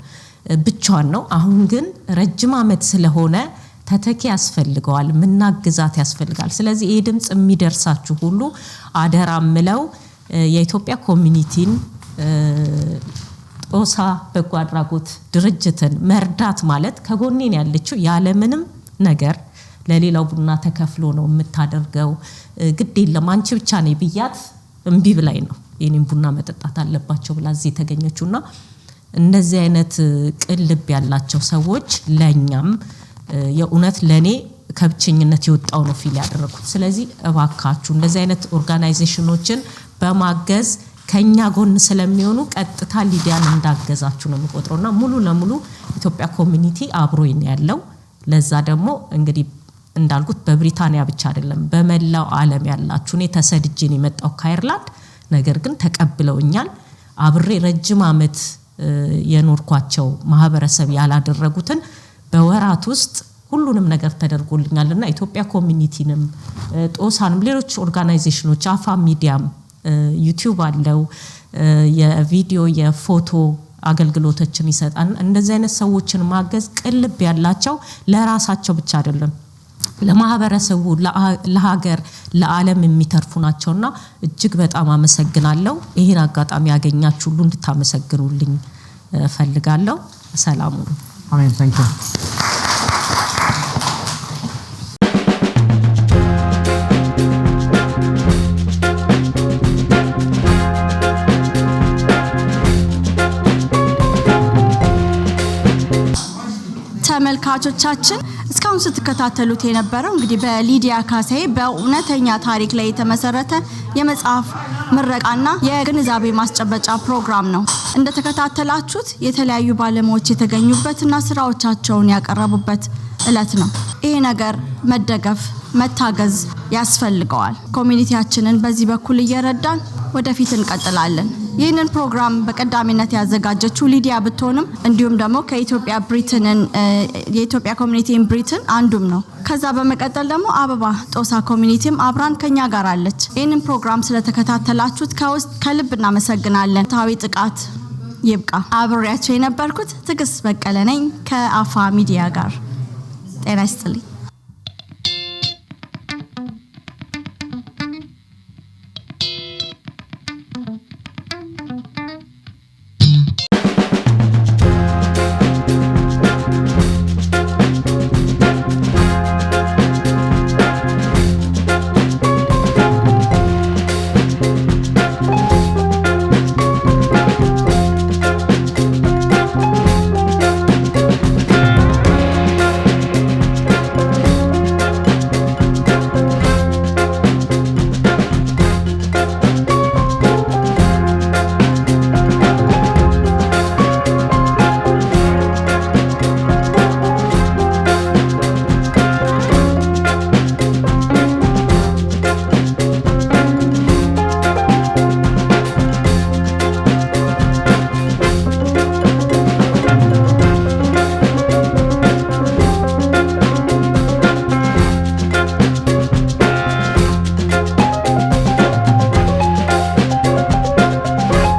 ብቻዋን ነው አሁን ግን ረጅም አመት ስለሆነ ተተኪ ያስፈልጋል ምናግዛት ያስፈልጋል ስለዚህ ይሄ ድምጽ የሚደርሳችሁ ሁሉ አደራ ምለው የኢትዮጵያ ኮሚኒቲን ጦሳ በጎ አድራጎት ድርጅትን መርዳት ማለት ከጎኔን ያለችው ያለምንም ነገር ለሌላው ቡና ተከፍሎ ነው የምታደርገው ግድ የለም አንቺ ብቻ ነኝ ብያት እምቢ ብላይ ነው የኔን ቡና መጠጣት አለባቸው ብላ እዚህ ተገኘችውና እንደዚህ አይነት ቅልብ ያላቸው ሰዎች ለኛም የኡነት ለኔ ከብቸኝነት ይወጣው ነው ፊል ያደረኩት ስለዚህ እባካችሁ እንደዚህ አይነት ኦርጋናይዜሽኖችን በማገዝ ከኛ ጎን ስለሚሆኑ ቀጥታ ሊዲያን እንዳገዛችሁ ነው የምቆጥረውና ሙሉ ለሙሉ ኢትዮጵያ ኮሚኒቲ አብሮኝ ያለው ለዛ ደግሞ እንግዲህ እንዳልኩት በብሪታንያ ብቻ አይደለም በመላው ዓለም ያላችሁ እኔ ተሰድጄን የመጣው ከአየርላንድ ነገር ግን ተቀብለውኛል አብሬ ረጅም አመት የኖርኳቸው ማህበረሰብ ያላደረጉትን በወራት ውስጥ ሁሉንም ነገር ተደርጎልኛልና ኢትዮጵያ ኮሚኒቲንም ጦሳንም ሌሎች ኦርጋናይዜሽኖች አፋ ሚዲያም ዩቲዩብ አለው የቪዲዮ የፎቶ አገልግሎቶችን ይሰጣል እንደዚህ አይነት ሰዎችን ማገዝ ቅልብ ያላቸው ለራሳቸው ብቻ አይደለም ለማህበረሰቡ ለሀገር ለዓለም የሚተርፉ ናቸውና እጅግ በጣም አመሰግናለሁ ይሄን አጋጣሚ ያገኛችሁ ሁሉ እንድታመሰግኑልኝ ፈልጋለሁ ሰላም አሜን ታንክ ዩ ተመልካቾቻችን እስካሁን ስትከታተሉት የነበረው እንግዲህ በሊዲያ ካሳዬ በእውነተኛ ታሪክ ላይ የተመሰረተ የመጽሐፍ ምረቃና የግንዛቤ ማስጨበጫ ፕሮግራም ነው እንደተከታተላችሁት የተለያዩ ባለሙያዎች የተገኙበትና ስራዎቻቸውን ያቀረቡበት እለት ነው ይሄ ነገር መደገፍ መታገዝ ያስፈልገዋል ኮሚኒቲያችንን በዚህ በኩል እየረዳን ወደፊት እንቀጥላለን ይህንን ፕሮግራም በቀዳሚነት ያዘጋጀችው ሊዲያ ብትሆንም እንዲሁም ደግሞ ከኢትዮጵያ ብሪትንን የኢትዮጵያ ኮሚኒቲ ኢን ብሪትን አንዱም ነው ከዛ በመቀጠል ደግሞ አበባ ጦሳ ኮሚኒቲም አብራን ከኛ ጋር አለች ይህንን ፕሮግራም ስለተከታተላችሁት ከልብ እናመሰግናለን ታዊ ጥቃት ይብቃ አብሬያችሁ የነበርኩት ትግስት በቀለ ነኝ ከአፋ ሚዲያ ጋር ጤና ይስጥልኝ